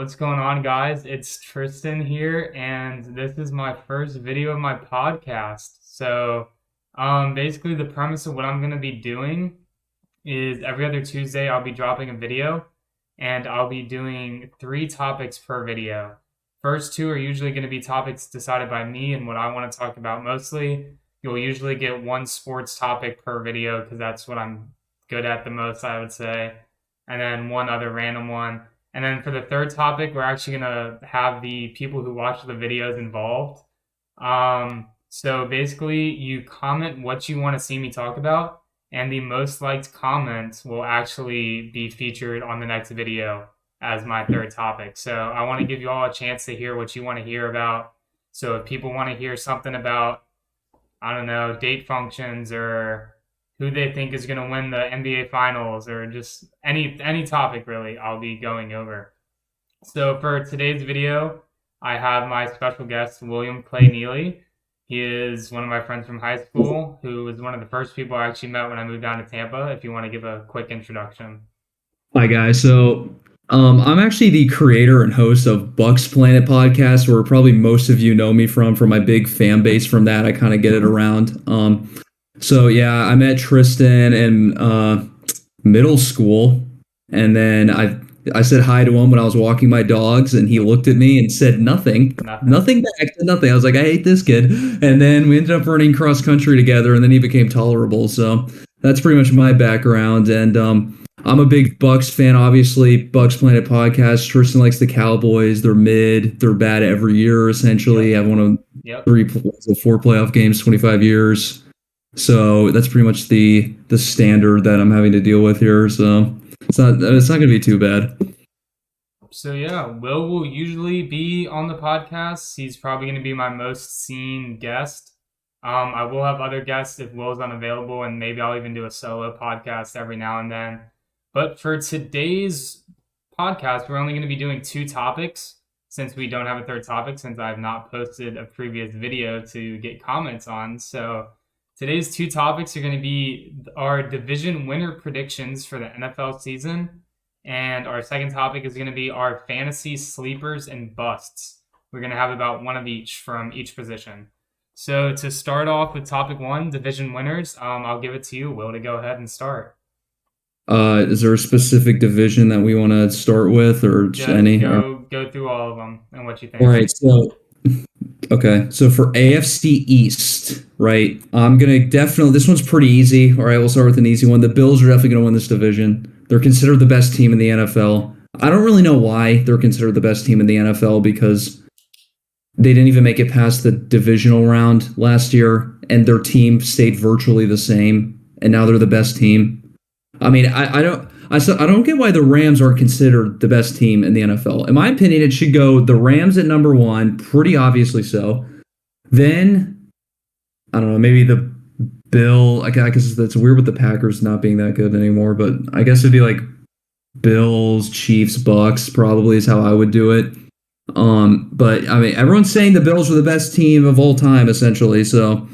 What's going on, guys? It's Tristan here, and this is my first video of my podcast. Basically, the premise of what I'm going to be doing is every other Tuesday, I'll be dropping a video, and I'll be doing 3 topics per video. First 2 are usually going to be topics decided by me and what I want to talk about mostly. You'll usually get 1 sports topic per video because that's what I'm good at the most, I would say, and then 1 other random one. And then for the 3rd topic, we're actually going to have the people who watch the videos involved. So basically, you comment what you want to see me talk about, and the most liked comment will actually be featured on the next video as my 3rd topic. So I want to give you all a chance to hear what you want to hear about. So if people want to hear something about, I don't know, date functions or who they think is going to win the NBA Finals or just any topic, really, I'll be going over. So for today's video, I have my special guest, William Clay Neely. He is one of my friends from high school, who was one of the first people I actually met when I moved down to Tampa, if you want to give a quick introduction. Hi, guys. I'm actually the creator and host of Bucks Planet podcast, where probably most of you know me from my big fan base from that. I kind of get it around. I met Tristan in middle school, and then I said hi to him when I was walking my dogs, and he looked at me and said nothing back, said nothing. I was like, I hate this kid. And then we ended up running cross country together, and then he became tolerable. So that's pretty much my background. And I'm a big Bucks fan, obviously. Bucks Planet podcast. Tristan likes the Cowboys. They're mid. They're bad every year, essentially. I've won 4 playoff games, 25 years. So that's pretty much the standard that I'm having to deal with here. So it's not going to be too bad. So yeah, Will usually be on the podcast. He's probably going to be my most seen guest. I will have other guests if Will's unavailable, and maybe I'll even do a solo podcast every now and then. But for today's podcast, we're only going to be doing 2 topics since we don't have a 3rd topic, since I have not posted a previous video to get comments on. So today's 2 topics are going to be our division winner predictions for the NFL season. And our 2nd topic is going to be our fantasy sleepers and busts. We're going to have about 1 of each from each position. So to start off with topic 1, division winners, I'll give it to you, Will, to go ahead and start. Is there a specific division that we want to start with, or just any? Go through all of them and what you think. All right, so for AFC East, right, I'm going to definitely, this one's pretty easy. All right, we'll start with an easy one. The Bills are definitely going to win this division. They're considered the best team in the NFL. I don't really know why they're considered the best team in the NFL, because they didn't even make it past the divisional round last year, and their team stayed virtually the same, and now they're the best team. I mean, I don't get why the Rams aren't considered the best team in the NFL. In my opinion, it should go the Rams at number 1, pretty obviously so. Then, I don't know, maybe the Bill. I guess that's weird with the Packers not being that good anymore, but I guess it'd be like Bills, Chiefs, Bucks probably is how I would do it. But I mean, everyone's saying the Bills are the best team of all time, essentially. So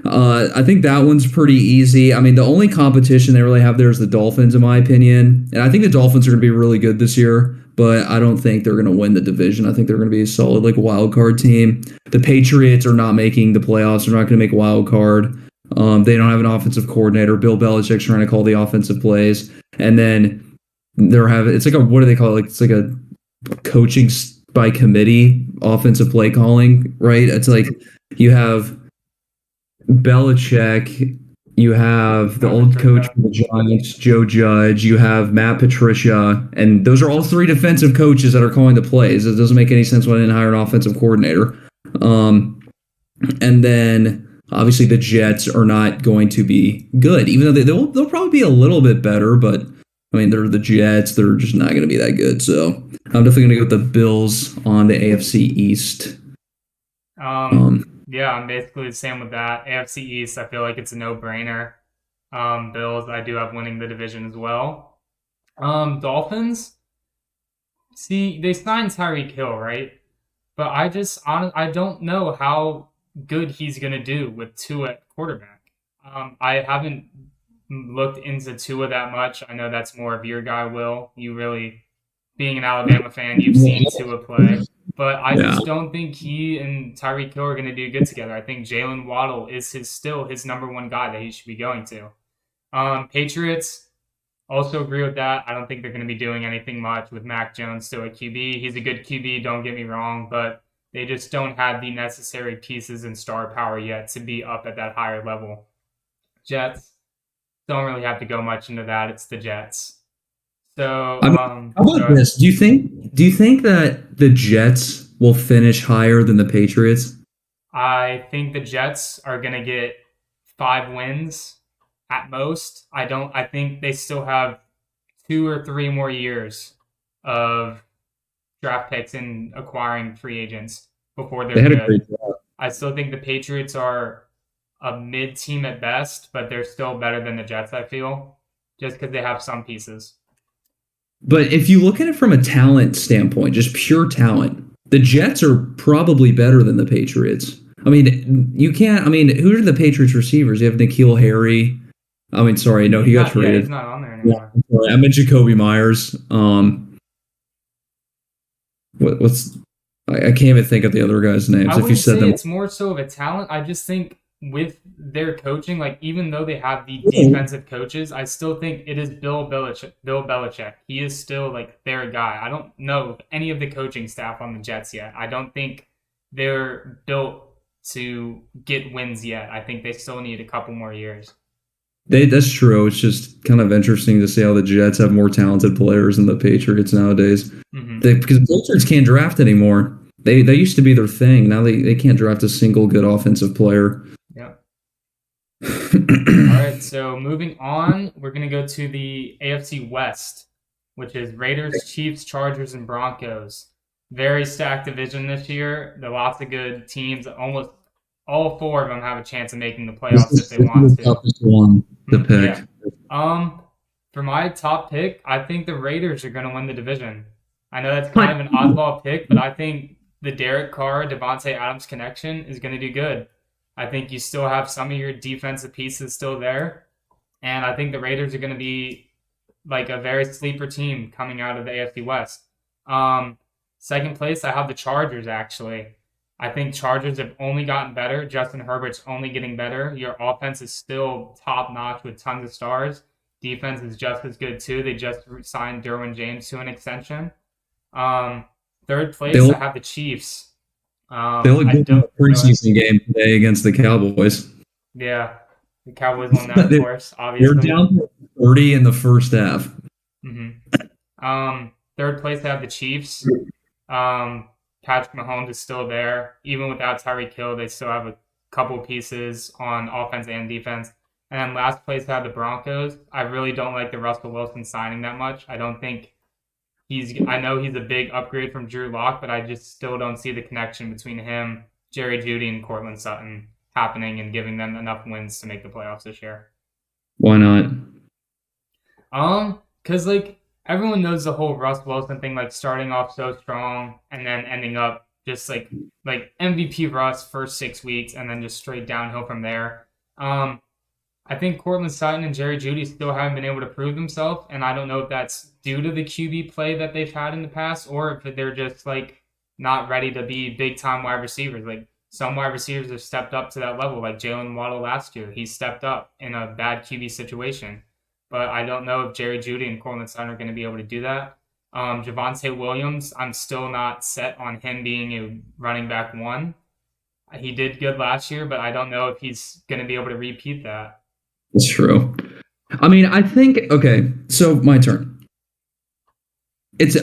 I think that one's pretty easy. I mean, the only competition they really have there is the Dolphins, in my opinion. And I think the Dolphins are going to be really good this year, but I don't think they're going to win the division. I think they're going to be a solid, like, wild card team. The Patriots are not making the playoffs. They're not going to make wild card. They don't have an offensive coordinator. Bill Belichick's trying to call the offensive plays. And then it's like what do they call it? Like, it's like a coaching by committee offensive play calling, right? It's like you have Belichick, you have the old coach for the Giants, Joe Judge, you have Matt Patricia, and those are all 3 defensive coaches that are calling the plays. It doesn't make any sense when they didn't hire an offensive coordinator. And then obviously the Jets are not going to be good, even though they'll probably be a little bit better, but I mean, they're the Jets. They're just not going to be that good. So I'm definitely going to go with the Bills on the AFC East. Yeah, I'm basically the same with that. AFC East, I feel like it's a no-brainer. Bills, I do have winning the division as well. Dolphins, see, they signed Tyreek Hill, right? But I don't know how good he's going to do with Tua at quarterback. I haven't looked into Tua that much. I know that's more of your guy, Will. You really being an Alabama fan, you've seen Tua play. But I Yeah. just don't think he and Tyreek Hill are going to do good together. I think Jalen Waddle is still his number one guy that he should be going to. Patriots, also agree with that. I don't think they're going to be doing anything much with Mac Jones still at QB. He's a good QB, don't get me wrong, but they just don't have the necessary pieces and star power yet to be up at that higher level. Jets, don't really have to go much into that. It's the Jets. So, I mean, how about this? Do you think that the Jets will finish higher than the Patriots? I think the Jets are going to get 5 wins at most. I think they still have 2 or 3 more years of draft picks and acquiring free agents before they're They had a good. great job. I still think the Patriots are a mid team at best, but they're still better than the Jets, I feel, just because they have some pieces. But if you look at it from a talent standpoint, just pure talent, the Jets are probably better than the Patriots. I mean, you can't. I mean, who are the Patriots receivers? You have N'Keal Harry. I mean, sorry, no, he got traded. Yeah, he's not on there anymore. Yeah, I meant Jacoby Myers. What's I can't even think of the other guys' names. I If you wouldn't said say them, it's more so of a talent. I just think with their coaching, like even though they have the defensive coaches, I still think it is Bill Belichick. He is still like their guy. I don't know any of the coaching staff on the Jets yet. I don't think they're built to get wins yet. I think they still need a couple more years. that's true. It's just kind of interesting to see how the Jets have more talented players than the Patriots nowadays. Mm-hmm. Because the Patriots can't draft anymore. They used to be their thing. Now they can't draft a single good offensive player. Yeah. All right, so moving on, we're going to go to the AFC West, which is Raiders, Chiefs, Chargers, and Broncos. Very stacked division this year. There are lots of good teams. Almost all 4 of them have a chance of making the playoffs if they want to. The toughest one to pick. Yeah. For my top pick, I think the Raiders are going to win the division. I know that's kind of an oddball pick, but I think the Derek Carr, Devontae Adams connection is going to do good. I think you still have some of your defensive pieces still there, and I think the Raiders are going to be like a very sleeper team coming out of the AFC West. Second place, I have the Chargers, actually. I think Chargers have only gotten better. Justin Herbert's only getting better. Your offense is still top-notch with tons of stars. Defense is just as good, too. They just signed Derwin James to an extension. Third place, I have the Chiefs. They look good in the preseason game today against the Cowboys. Yeah, the Cowboys won that, of course, obviously. They're down 30 in the first half. Mm-hmm. Third place, I have the Chiefs. Patrick Mahomes is still there. Even without Tyreek Hill, they still have a couple pieces on offense and defense. And then last place, I have the Broncos. I really don't like the Russell Wilson signing that much. I don't think I know he's a big upgrade from Drew Lock, but I just still don't see the connection between him, Jerry Jeudy, and Courtland Sutton happening and giving them enough wins to make the playoffs this year. Why not? Because like everyone knows the whole Russ Wilson thing, like starting off so strong and then ending up just like MVP Russ first 6 weeks and then just straight downhill from there. I think Courtland Sutton and Jerry Jeudy still haven't been able to prove themselves, and I don't know if that's due to the QB play that they've had in the past or if they're just like not ready to be big-time wide receivers. Like some wide receivers have stepped up to that level, like Jalen Waddle last year. He stepped up in a bad QB situation, but I don't know if Jerry Jeudy and Courtland Sutton are going to be able to do that. Javonte Williams, I'm still not set on him being a running back 1. He did good last year, but I don't know if he's going to be able to repeat that. It's true. I mean, I think, okay, so my turn.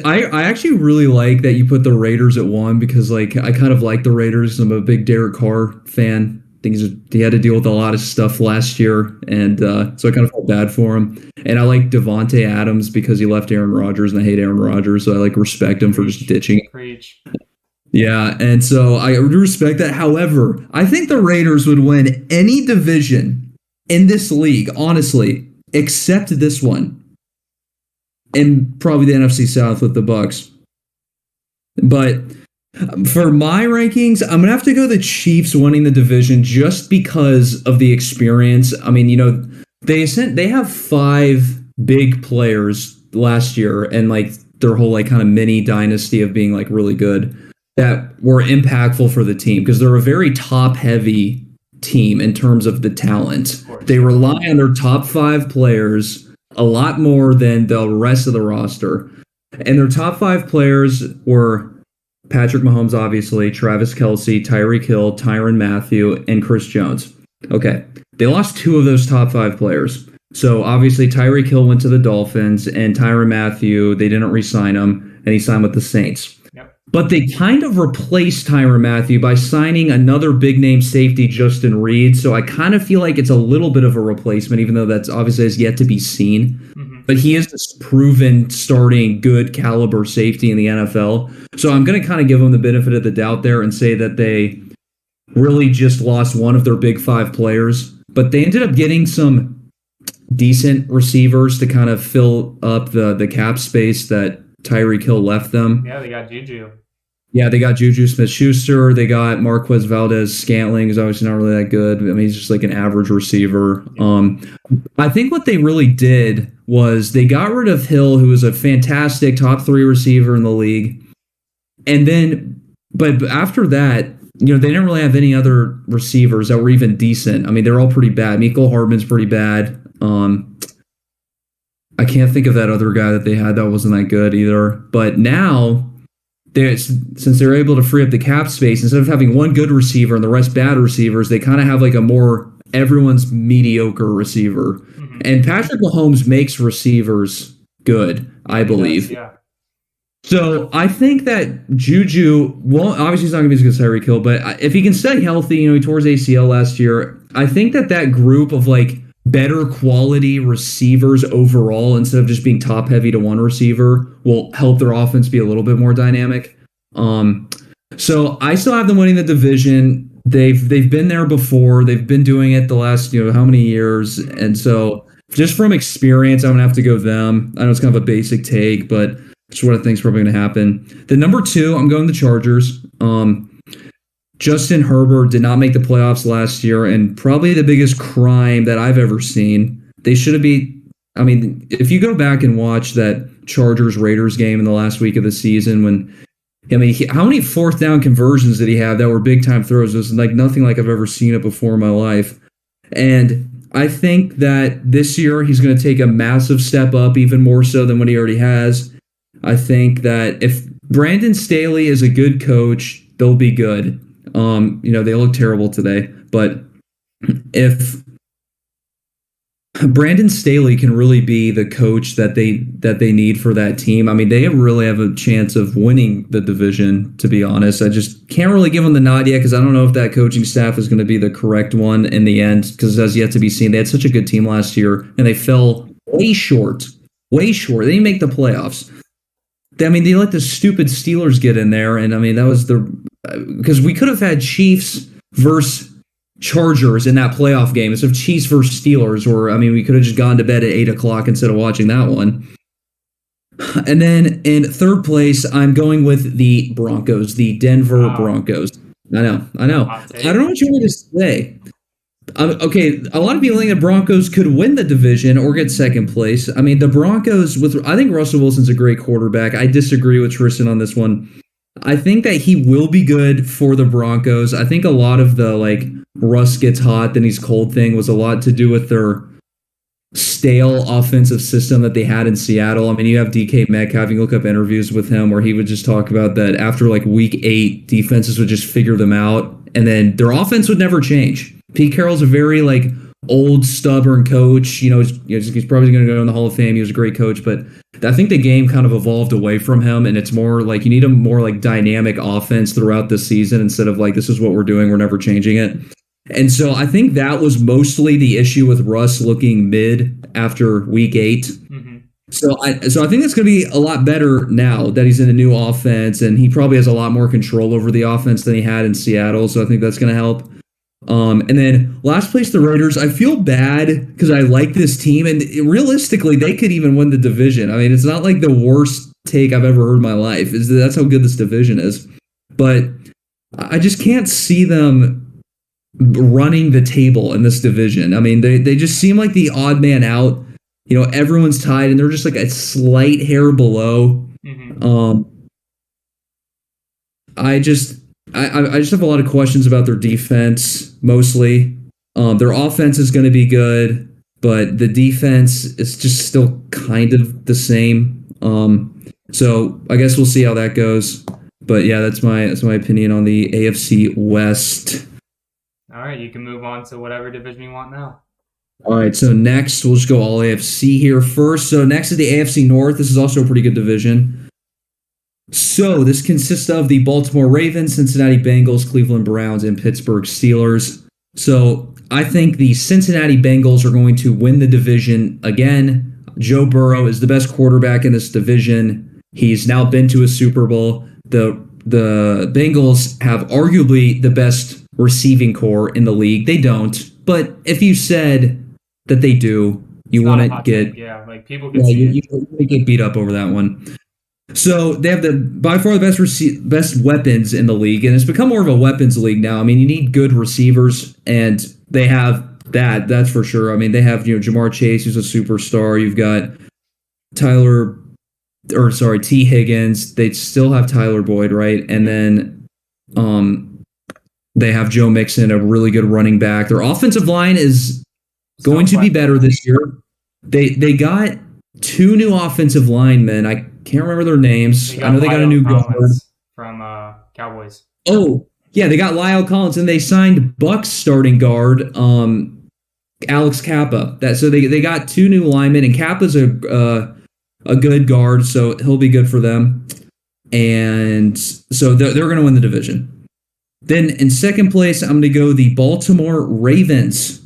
I actually really like that you put the Raiders at 1 because like I kind of like the Raiders. I'm a big Derek Carr fan. I think he had to deal with a lot of stuff last year, and so I kind of felt bad for him. And I like Devontae Adams because he left Aaron Rodgers, and I hate Aaron Rodgers, so I like respect him for just ditching. Preach. Yeah, and so I respect that. However, I think the Raiders would win any division in this league, honestly, except this one. And probably the NFC South with the Bucks. But for my rankings, I'm going to have to go the Chiefs winning the division just because of the experience. I mean, you know, they have 5 big players last year, and like their whole like kind of mini dynasty of being like really good that were impactful for the team because they're a very top heavy team in terms of the talent. They rely on their top 5 players a lot more than the rest of the roster. And their top 5 players were Patrick Mahomes, obviously, Travis Kelce, Tyreek Hill, Tyrann Mathieu, and Chris Jones. Okay, they lost 2 of those top 5 players. So obviously Tyreek Hill went to the Dolphins, and Tyrann Mathieu, they didn't re-sign him, and he signed with the Saints. Yep. But they kind of replaced Tyrann Mathieu by signing another big-name safety, Justin Reed. So I kind of feel like it's a little bit of a replacement, even though that's obviously has yet to be seen. But he is this proven starting good caliber safety in the NFL. So I'm going to kind of give him the benefit of the doubt there and say that they really just lost one of their big 5 players. But they ended up getting some decent receivers to kind of fill up the cap space that Tyreek Hill left them. Yeah, they got Juju. Yeah, they got Juju Smith-Schuster. They got Marquez Valdez-Scantling, who's obviously not really that good. I mean, he's just like an average receiver. I think what they really did was they got rid of Hill, who was a fantastic top 3 receiver in the league. And then, but after that, they didn't really have any other receivers that were even decent. I mean, they're all pretty bad. Mecole Hardman's pretty bad. I can't think of that other guy that they had that wasn't that good either. But now, since they're able to free up the cap space, instead of having one good receiver and the rest bad receivers, they kind of have like a more everyone's mediocre receiver. Mm-hmm. And Patrick Mahomes makes receivers good, I believe. Yeah. So I think that Juju, well, obviously he's not going to be as good as Tyreek Hill, but if he can stay healthy, he tore his ACL last year. I think that group of like better quality receivers overall, instead of just being top heavy to one receiver, will help their offense be a little bit more dynamic. So I still have them winning the division. They've been there before. They've been doing it the last how many years, and so just from experience, I'm gonna have to go them. I know it's kind of a basic take, but it's what I think is probably going to happen. The number 2, I'm going the Chargers. Justin Herbert did not make the playoffs last year, and probably the biggest crime that I've ever seen. They should have been. I mean, if you go back and watch that Chargers-Raiders game in the last week of the season, how many 4th down conversions did he have that were big-time throws? It was like nothing like I've ever seen it before in my life. And I think that this year he's going to take a massive step up, even more so than what he already has. I think that if Brandon Staley is a good coach, they'll be good. They look terrible today, but if Brandon Staley can really be the coach that they need for that team, I mean, they really have a chance of winning the division, to be honest. I just can't really give them the nod yet because I don't know if that coaching staff is going to be the correct one in the end because it has yet to be seen. They had such a good team last year, and they fell way short. They didn't make the playoffs. I mean, they let the stupid Steelers get in there, and I mean, that was because we could have had Chiefs versus Chargers in that playoff game instead of Chiefs versus Steelers, or I mean, we could have just gone to bed at 8 o'clock instead of watching that one. And then in 3rd place, I'm going with the Broncos, the Denver Broncos. I know. I don't know what you want me to say. Okay, a lot of people think the Broncos could win the division or get 2nd place. I mean, the Broncos, I think Russell Wilson's a great quarterback. I disagree with Tristan on this one. I think that he will be good for the Broncos. I think a lot of the, Russ gets hot, then he's cold thing was a lot to do with their stale offensive system that they had in Seattle. I mean, you have DK Metcalf, you look up interviews with him where he would just talk about that after, week 8, defenses would just figure them out, and then their offense would never change. Pete Carroll's a very old, stubborn coach. He's probably going to go in the Hall of Fame. He was a great coach, but I think the game kind of evolved away from him, and it's more you need a more dynamic offense throughout the season instead of this is what we're doing, we're never changing it. And so I think that was mostly the issue with Russ looking mid after week 8. Mm-hmm. So I think it's going to be a lot better now that he's in a new offense, and he probably has a lot more control over the offense than he had in Seattle. So I think that's going to help. And then last place, the Raiders. I feel bad because I like this team, and realistically, they could even win the division. I mean, it's not the worst take I've ever heard in my life. That's how good this division is. But I just can't see them running the table in this division. I mean, they just seem like the odd man out. Everyone's tied, and they're just a slight hair below. Mm-hmm. Um, I just I just have a lot of questions about their defense mostly. Their offense is going to be good, but the defense is just still kind of the same. So I guess we'll see how that goes. But yeah, that's my opinion on the AFC West. All right, you can move on to whatever division you want now. All right, so next we'll just go all AFC here first. So next is the AFC North. This is also a pretty good division. So this consists of the Baltimore Ravens, Cincinnati Bengals, Cleveland Browns, and Pittsburgh Steelers. So I think the Cincinnati Bengals are going to win the division again. Joe Burrow is the best quarterback in this division. He's now been to a Super Bowl. The Bengals have arguably the best receiving core in the league. They don't, but if you said that they do, you It's not a wouldn't hot get take, yeah, like people can see you wouldn't get beat up over that one. So they have the by far the best weapons in the league, and it's become more of a weapons league now. I mean, you need good receivers, and they have that. That's for sure. I mean, they have Jamar Chase, who's a superstar. You've got T. Higgins. They still have Tyler Boyd, right? And then they have Joe Mixon, a really good running back. Their offensive line is going to be better this year. They got two new offensive linemen. I can't remember their names. I know they got a new guard from Cowboys. Oh, yeah, they got Lyle Collins, and they signed Bucks starting guard Alex Kappa. So they got two new linemen, and Kappa's a good guard, so he'll be good for them. And so they're going to win the division. Then in second place, I'm going to go the Baltimore Ravens.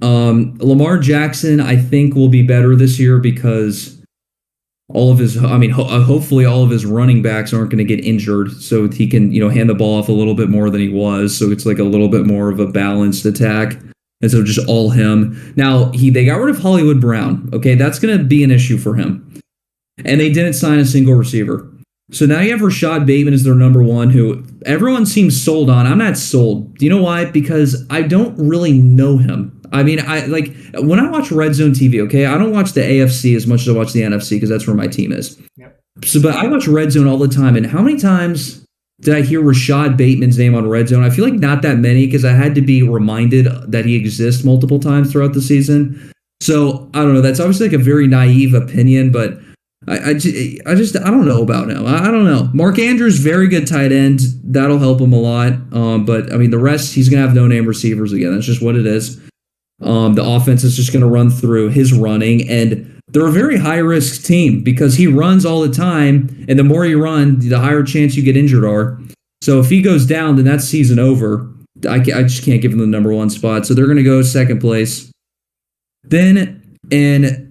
Lamar Jackson, I think, will be better this year because hopefully all of his running backs aren't going to get injured, so he can, hand the ball off a little bit more than he was. So it's like a little bit more of a balanced attack. And so just all him. Now, they got rid of Hollywood Brown. Okay, that's going to be an issue for him. And they didn't sign a single receiver. So now you have Rashad Bateman as their number one, who everyone seems sold on. I'm not sold. Do you know why? Because I don't really know him. I mean, when I watch Red Zone TV, okay, I don't watch the AFC as much as I watch the NFC because that's where my team is. Yep. But I watch Red Zone all the time. And how many times did I hear Rashad Bateman's name on Red Zone? I feel like not that many because I had to be reminded that he exists multiple times throughout the season. So I don't know. That's obviously like a very naive opinion, but I don't know about him. I don't know. Mark Andrews, very good tight end. That'll help him a lot. But I mean, the rest, he's gonna have no-name receivers again. That's just what it is. The offense is just gonna run through his running, and they're a very high-risk team because he runs all the time, and the more you run, the higher chance you get injured are. So if he goes down, then that's season over. I just can't give him the number one spot. So they're gonna go second place. Then in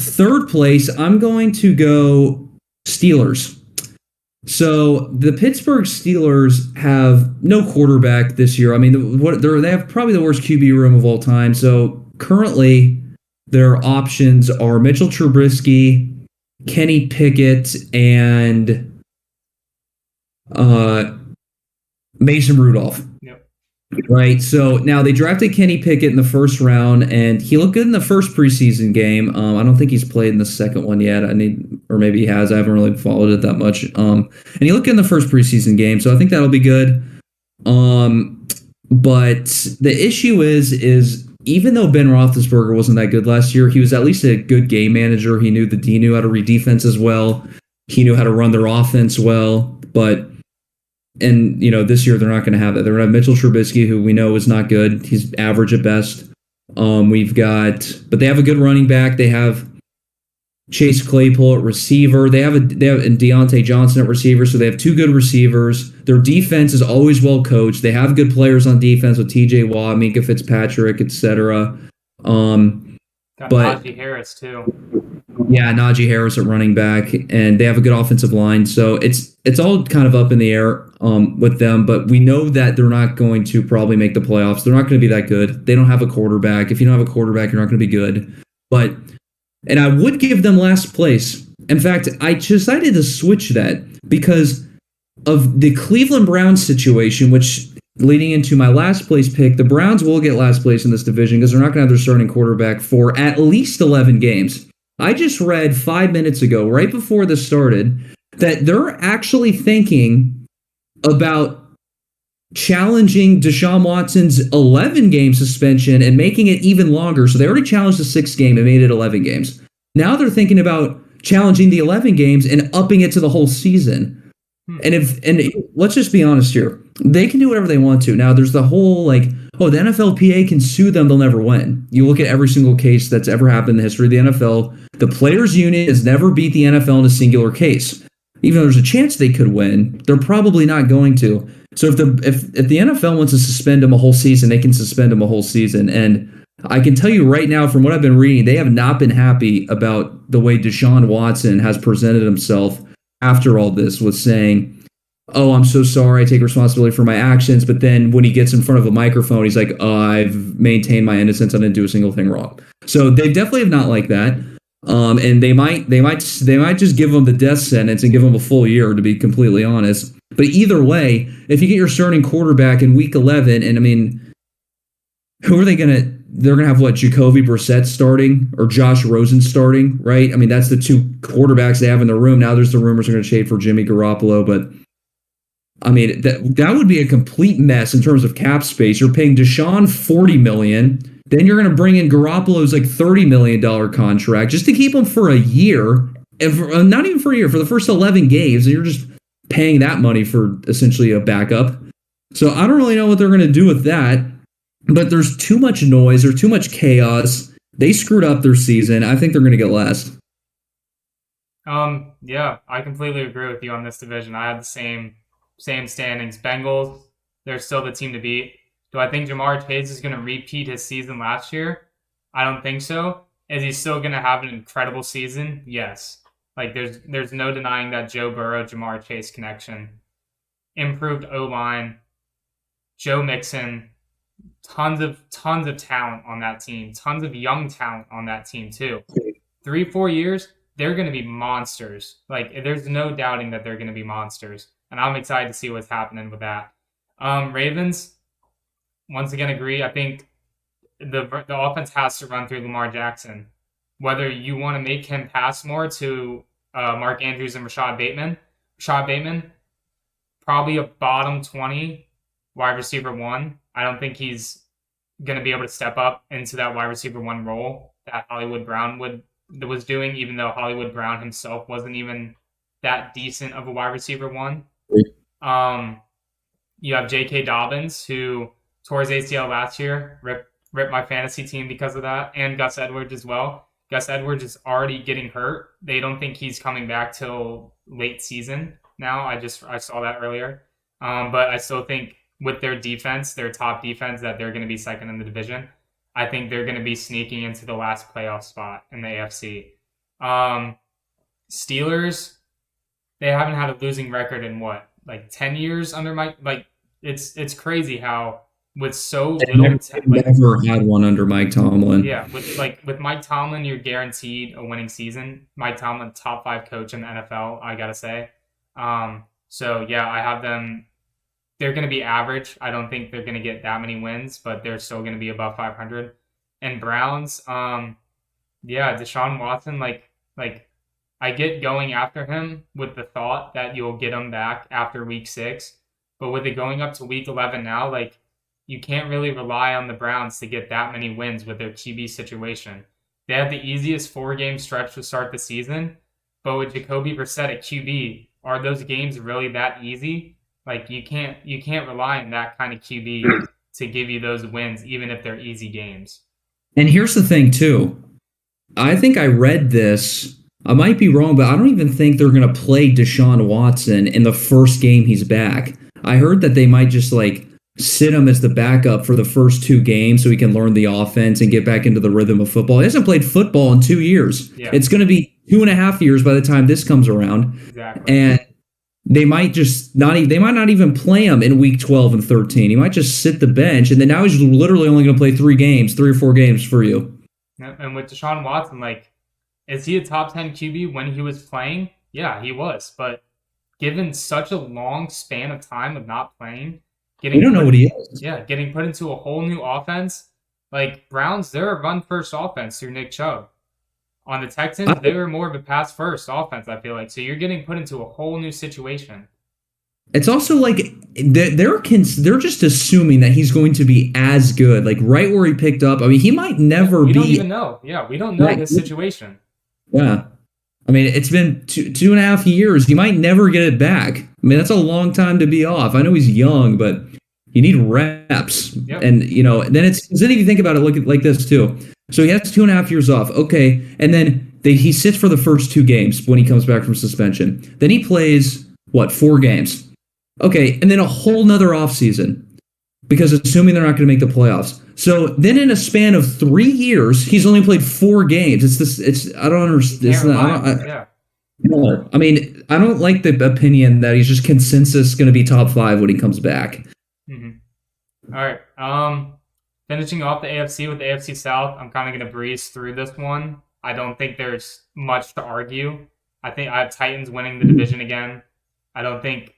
third place, I'm going to go Steelers. So the Pittsburgh Steelers have no quarterback this year. I mean, they have probably the worst QB room of all time. So currently, their options are Mitchell Trubisky, Kenny Pickett, and Mason Rudolph. Yep. Right, so now they drafted Kenny Pickett in the first round, and he looked good in the first preseason game. I don't think he's played in the second one yet. Or maybe he has. I haven't really followed it that much. And he looked good in the first preseason game, so I think that'll be good. But the issue is even though Ben Roethlisberger wasn't that good last year, he was at least a good game manager. He knew how to read defense as well. He knew how to run their offense well, And this year they're not going to have it. They're going to have Mitchell Trubisky, who we know is not good. He's average at best. But they have a good running back. They have Chase Claypool at receiver. They have Deontay Johnson at receiver. So they have two good receivers. Their defense is always well coached. They have good players on defense with T.J. Watt, Minka Fitzpatrick, etc. Got Najee Harris too. Yeah, Najee Harris at running back, and they have a good offensive line. So it's all kind of up in the air with them, but we know that they're not going to probably make the playoffs. They're not going to be that good. They don't have a quarterback. If you don't have a quarterback, you're not going to be good. And I would give them last place. In fact, I decided to switch that because of the Cleveland Browns situation, which leading into my last place pick, the Browns will get last place in this division because they're not going to have their starting quarterback for at least 11 games. I just read 5 minutes ago, right before this started, that they're actually thinking about challenging Deshaun Watson's 11-game suspension and making it even longer. So they already challenged the 6th game and made it 11 games. Now they're thinking about challenging the 11 games and upping it to the whole season. And let's just be honest here. They can do whatever they want to. Now there's the whole like, oh, the NFLPA can sue them, they'll never win. You look at every single case that's ever happened in the history of the NFL. The players union has never beat the NFL in a singular case. Even though there's a chance they could win, they're probably not going to. So if the NFL wants to suspend them a whole season, they can suspend them a whole season. And I can tell you right now, from what I've been reading, they have not been happy about the way Deshaun Watson has presented himself after all this, with saying, oh, I'm so sorry, I take responsibility for my actions. But then when he gets in front of a microphone, he's like, oh, I've maintained my innocence, I didn't do a single thing wrong. So they definitely have not liked that. And they might just give him the death sentence and give him a full year, to be completely honest. But either way, if you get your starting quarterback in week 11, and I mean, who are they going to? They're going to have what, Jacoby Brissett starting or Josh Rosen starting, right? I mean, that's the two quarterbacks they have in the room. Now there's the rumors are going to trade for Jimmy Garoppolo, but I mean, that would be a complete mess in terms of cap space. You're paying Deshaun $40 million. Then you're going to bring in Garoppolo's like $30 million contract just to keep him for a year. And for, not even for a year, for the first 11 games. And you're just paying that money for essentially a backup. So I don't really know what they're going to do with that. But there's too much noise. There's too much chaos. They screwed up their season. I think they're going to get last. Yeah, I completely agree with you on this division. I have the same standings. Bengals, they're still the team to beat. Do I think Jamar Chase is going to repeat his season last year? I don't think so. Is he still going to have an incredible season? Yes. Like there's no denying that Joe Burrow, Jamar Chase connection. Improved O-line, Joe Mixon, tons of talent on that team, tons of young talent on that team too. 3-4 years, they're going to be monsters. Like there's no doubting that they're going to be monsters, and I'm excited to see what's happening with that. Ravens, once again, agree. I think the offense has to run through Lamar Jackson. Whether you want to make him pass more to Mark Andrews and Rashad Bateman, probably a bottom 20 wide receiver 1. I don't think he's going to be able to step up into that wide receiver 1 role that Hollywood Brown was doing, even though Hollywood Brown himself wasn't even that decent of a wide receiver 1. You have J.K. Dobbins, who tore his ACL last year, ripped my fantasy team because of that, and Gus Edwards as well. Gus Edwards is already getting hurt. They don't think he's coming back till late season now. I saw that earlier. But I still think with their defense, their top defense, that they're going to be second in the division. I think they're going to be sneaking into the last playoff spot in the AFC. Steelers, they haven't had a losing record in what, like 10 years under Mike? Like it's crazy how with so little never had one under Mike Tomlin. Yeah, with Mike Tomlin, you're guaranteed a winning season. Mike Tomlin, top 5 coach in the NFL, I gotta say. So yeah, I have them. They're going to be average. I don't think they're going to get that many wins, but they're still going to be above 500. And Browns, yeah, Deshaun Watson, like I get going after him with the thought that you'll get him back after week 6, but with it going up to week 11 now, like you can't really rely on the Browns to get that many wins with their QB situation. They have the easiest 4-game stretch to start the season, but with Jacoby Brissett at QB, are those games really that easy? Like you can't rely on that kind of QB to give you those wins, even if they're easy games. And here's the thing too. I think I read this. I might be wrong, but I don't even think they're going to play Deshaun Watson in the first game he's back. I heard that they might just like sit him as the backup for the first 2 games so he can learn the offense and get back into the rhythm of football. He hasn't played football in 2 years. Yeah. It's going to be 2.5 years by the time this comes around. Exactly. And they might not even play him in week 12 and 13. He might just sit the bench, and then now he's literally only going to play 3 or 4 games for you. And with Deshaun Watson, like, is he a top 10 QB when he was playing? Yeah, he was. But given such a long span of time of not playing, we don't know what he is. Yeah, getting put into a whole new offense. Like, Browns, they're a run-first offense through Nick Chubb. On the Texans, they were more of a pass-first offense, I feel like. So you're getting put into a whole new situation. It's also like they're just assuming that he's going to be as good, like right where he picked up. I mean, he might never We be. don't even know. Yeah, we don't know Right. his situation. Yeah. I mean, it's been 2.5 years. He might never get it back. I mean, that's a long time to be off. I know he's young, but you need reps. Yep. And, then then if you think about it, look at like this too. So he has 2.5 years off. Okay. And then he sits for the first 2 games when he comes back from suspension. Then he plays, 4 games? Okay. And then a whole nother offseason because assuming they're not going to make the playoffs. So then in a span of 3 years, he's only played 4 games. I don't understand. Yeah. No, I mean, I don't like the opinion that he's just consensus going to be top 5 when he comes back. Mm-hmm. All right. Finishing off the AFC with the AFC South, I'm kind of going to breeze through this one. I don't think there's much to argue. I think I have Titans winning the division again. I don't think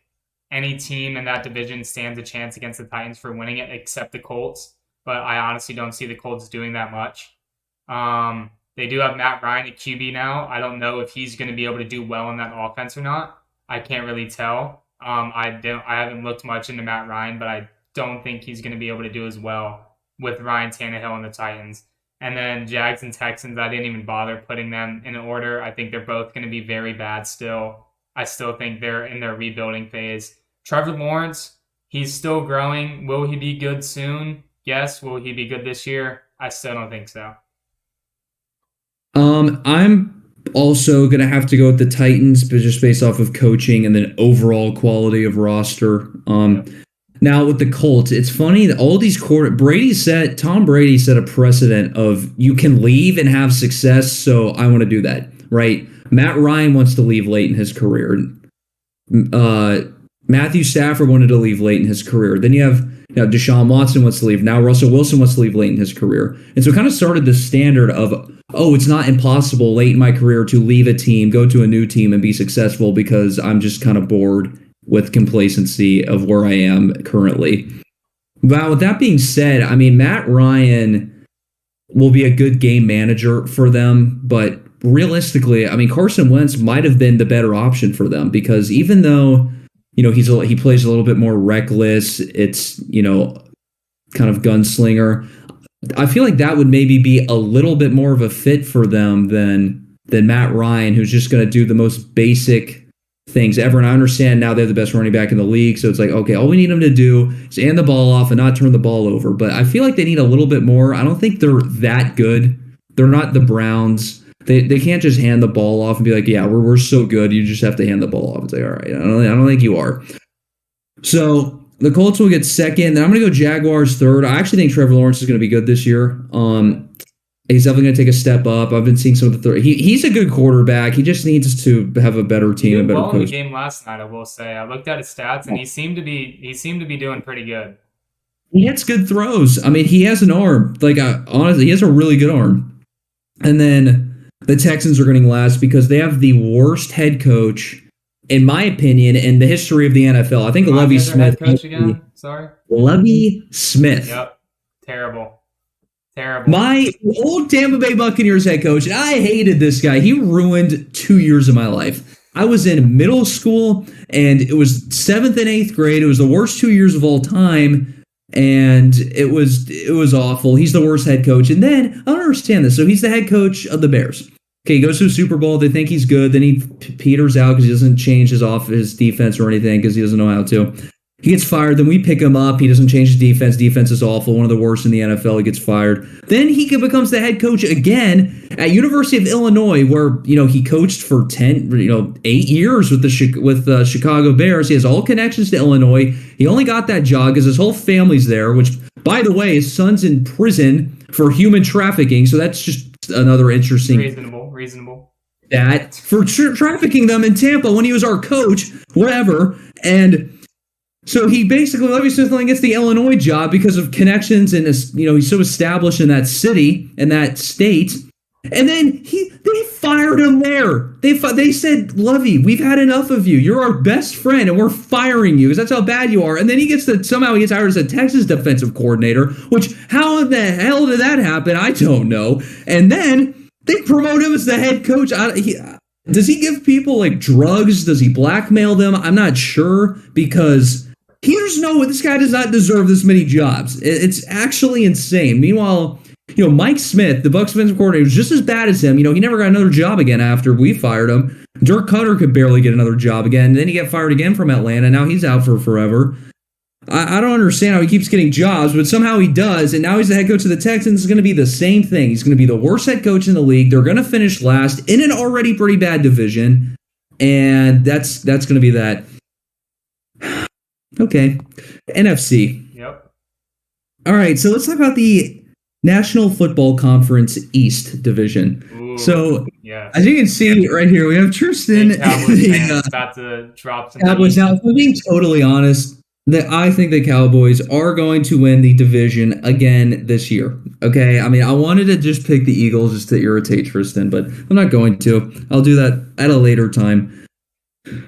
any team in that division stands a chance against the Titans for winning it except the Colts, but I honestly don't see the Colts doing that much. They do have Matt Ryan at QB now. I don't know if he's going to be able to do well in that offense or not. I can't really tell. I haven't looked much into Matt Ryan, but I don't think he's going to be able to do as well with Ryan Tannehill and the Titans. And then Jags and Texans, I didn't even bother putting them in order. I think they're both going to be very bad still. I still think they're in their rebuilding phase. Trevor Lawrence, he's still growing. Will he be good soon? Yes. Will he be good this year? I still don't think so. I'm also going to have to go with the Titans, but just based off of coaching and then overall quality of roster. Now with the Colts, it's funny that all these Tom Brady set a precedent of you can leave and have success, so I want to do that, right? Matt Ryan wants to leave late in his career. Matthew Stafford wanted to leave late in his career. Then you have Deshaun Watson wants to leave. Now Russell Wilson wants to leave late in his career. And so it kind of started the standard of, it's not impossible late in my career to leave a team, go to a new team and be successful because I'm just kind of bored with complacency of where I am currently. But with that being said, I mean, Matt Ryan will be a good game manager for them, but realistically, I mean, Carson Wentz might have been the better option for them because even though he plays a little bit more reckless. It's, kind of gunslinger. I feel like that would maybe be a little bit more of a fit for them than Matt Ryan, who's just going to do the most basic things ever. And I understand now they're the best running back in the league. So it's like, okay, all we need them to do is hand the ball off and not turn the ball over. But I feel like they need a little bit more. I don't think they're that good. They're not the Browns. They can't just hand the ball off and be like, yeah, we're so good. You just have to hand the ball off. It's like, all right, I don't think you are. So the Colts will get second. Then I'm going to go Jaguars third. I actually think Trevor Lawrence is going to be good this year. He's definitely going to take a step up. I've been seeing some of the third. He's a good quarterback. He just needs to have a better team, a better coach. In the game last night, I will say. I looked at his stats, and he seemed to be doing pretty good. He hits good throws. I mean, he has an arm. Like honestly, he has a really good arm. And then the Texans are getting last because they have the worst head coach, in my opinion, in the history of the NFL. I think Lovie Smith. Head coach again? Sorry. Lovie Smith. Yep. Terrible. My old Tampa Bay Buccaneers head coach, and I hated this guy. He ruined 2 years of my life. I was in middle school, and it was 7th and 8th grade. It was the worst 2 years of all time. And it was awful. He's the worst head coach. And then, I don't understand this. So he's the head coach of the Bears. Okay, he goes to a Super Bowl. They think he's good. Then he peters out because he doesn't change his defense or anything because he doesn't know how to. He gets fired. Then we pick him up. He doesn't change his defense. Defense is awful. One of the worst in the NFL. He gets fired. Then he becomes the head coach again at University of Illinois, where he coached for 8 years with the Chicago Bears. He has all connections to Illinois. He only got that job because his whole family's there. Which, by the way, his son's in prison for human trafficking. So that's just another interesting. Reasonable. That for trafficking them in Tampa when he was our coach, whatever, and. So he basically, Lovie Smith only gets the Illinois job because of connections and he's so established in that city and that state. And then they fired him there. They said, Lovie, we've had enough of you. You're our best friend and we're firing you because that's how bad you are. And then he gets hired as a Texas defensive coordinator, which how in the hell did that happen? I don't know. And then They promote him as the head coach. Does he give people like drugs? Does he blackmail them? I'm not sure because here's no. This guy does not deserve this many jobs. It's actually insane. Meanwhile, Mike Smith, the Bucs defensive coordinator, was just as bad as him. He never got another job again after we fired him. Dirk Cutter could barely get another job again. Then he got fired again from Atlanta. Now he's out for forever. I don't understand how he keeps getting jobs, but somehow he does. And now he's the head coach of the Texans. It's going to be the same thing. He's going to be the worst head coach in the league. They're going to finish last in an already pretty bad division. And that's going to be that. Okay. NFC. Yep. All right. So let's talk about the National Football Conference East division. Ooh, so yes. As you can see right here, we have Tristan. Cowboys about to drop some Cowboys. Now, if we're being totally honest, I think the Cowboys are going to win the division again this year. Okay, I mean, I wanted to just pick the Eagles just to irritate Tristan, but I'm not going to. I'll do that at a later time.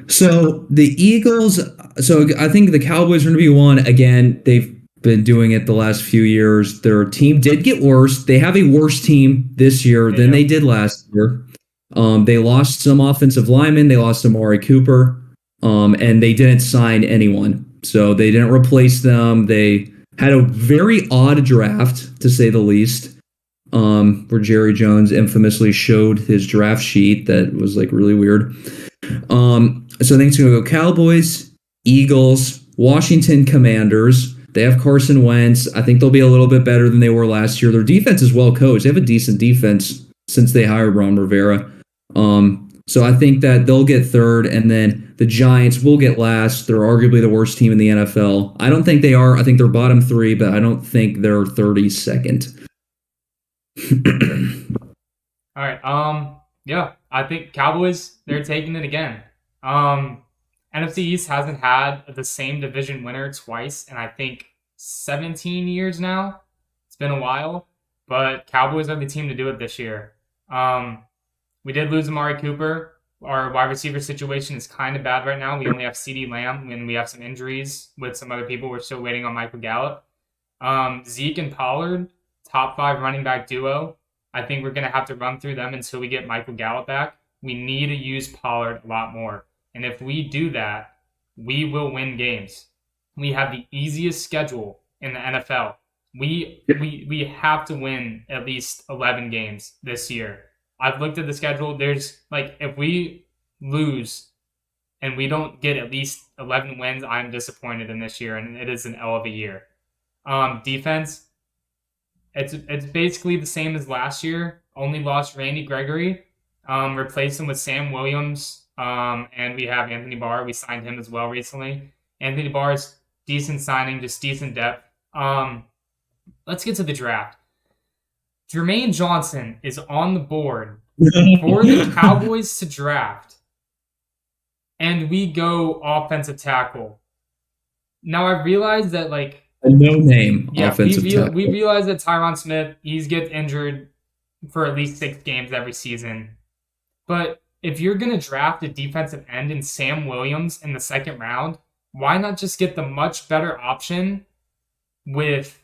So the Eagles. So I think the Cowboys are going to be one again. They've been doing it the last few years. Their team did get worse. They have a worse team this year than they did last year. They lost some offensive linemen. They lost Amari Cooper, and they didn't sign anyone. So they didn't replace them. They had a very odd draft, to say the least, where Jerry Jones infamously showed his draft sheet that was like really weird. So I think it's going to go Cowboys, Eagles, Washington Commanders. They have Carson Wentz. I think they'll be a little bit better than they were last year. Their defense is well coached. They have a decent defense since they hired Ron Rivera. So I think that they'll get third, and then the Giants will get last. They're arguably the worst team in the NFL. I don't think they are. I think they're bottom three, but I don't think they're 32nd. All right. Yeah, I think Cowboys, they're taking it again. NFC East hasn't had the same division winner twice in, I think, 17 years now. It's been a while, but Cowboys are the team to do it this year. We did lose Amari Cooper. Our wide receiver situation is kind of bad right now. We only have CeeDee Lamb, and we have some injuries with some other people. We're still waiting on Michael Gallup. Zeke and Pollard, top 5 running back duo. I think we're going to have to run through them until we get Michael Gallup back. We need to use Pollard a lot more. And if we do that, we will win games. We have the easiest schedule in the NFL. We have to win at least 11 games this year. I've looked at the schedule. There's if we lose and we don't get at least 11 wins, I'm disappointed in this year, and it is an L of a year. Defense, it's basically the same as last year. Only lost Randy Gregory, replaced him with Sam Williams, and we have Anthony Barr. We signed him as well recently. Anthony Barr is decent signing, just decent depth. Let's get to the draft. Jermaine Johnson is on the board for the Cowboys to draft, and we go offensive tackle. Now, I realize that, a no-name offensive tackle. We realize that Tyron Smith, he's gets injured for at least 6 games every season. But if you're going to draft a defensive end in Sam Williams in the 2nd round, why not just get the much better option with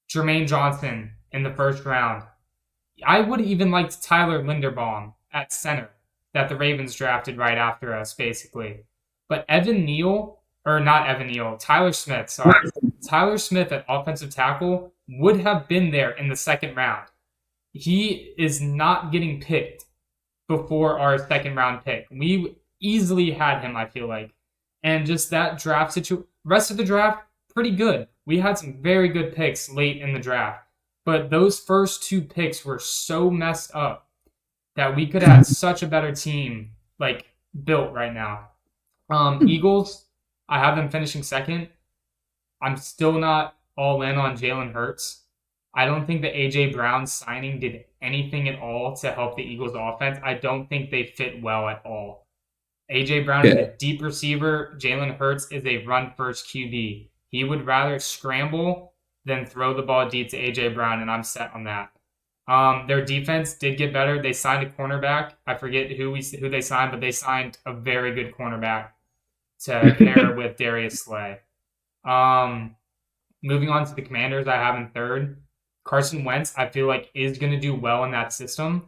Jermaine Johnson in the 1st round? I would even liked Tyler Linderbaum at center that the Ravens drafted right after us, basically. But Tyler Smith, sorry. Tyler Smith at offensive tackle would have been there in the 2nd round. He is not getting picked before our 2nd round pick. We easily had him, I feel like. And just that draft rest of the draft, pretty good. We had some very good picks late in the draft. But those first 2 picks were so messed up that we could have such a better team built right now. Eagles, I have them finishing 2nd. I'm still not all in on Jalen Hurts. I don't think the A.J. Brown signing did anything at all to help the Eagles offense. I don't think they fit well at all. A.J. Brown is a deep receiver. Jalen Hurts is a run-first QB. He would rather scramble than throw the ball deep to A.J. Brown, and I'm set on that. Their defense did get better. They signed a cornerback. I forget who they signed, but they signed a very good cornerback to pair with Darius Slay. Moving on to the Commanders, I have in 3rd. Carson Wentz, I feel like, is going to do well in that system.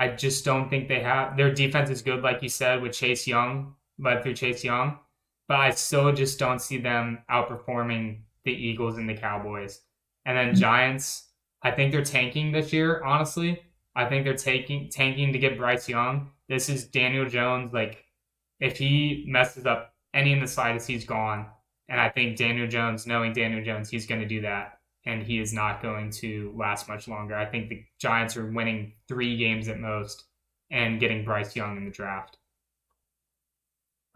I just don't think they have. Their defense is good, like you said, with Chase Young, led through Chase Young. But I still just don't see them outperforming the Eagles and the Cowboys. And then Giants, I think they're tanking this year, honestly. I think they're tanking to get Bryce Young. This is Daniel Jones. Like, if he messes up any in the slightest, he's gone. And I think Daniel Jones, knowing Daniel Jones, he's going to do that. And he is not going to last much longer. I think the Giants are winning 3 games at most and getting Bryce Young in the draft.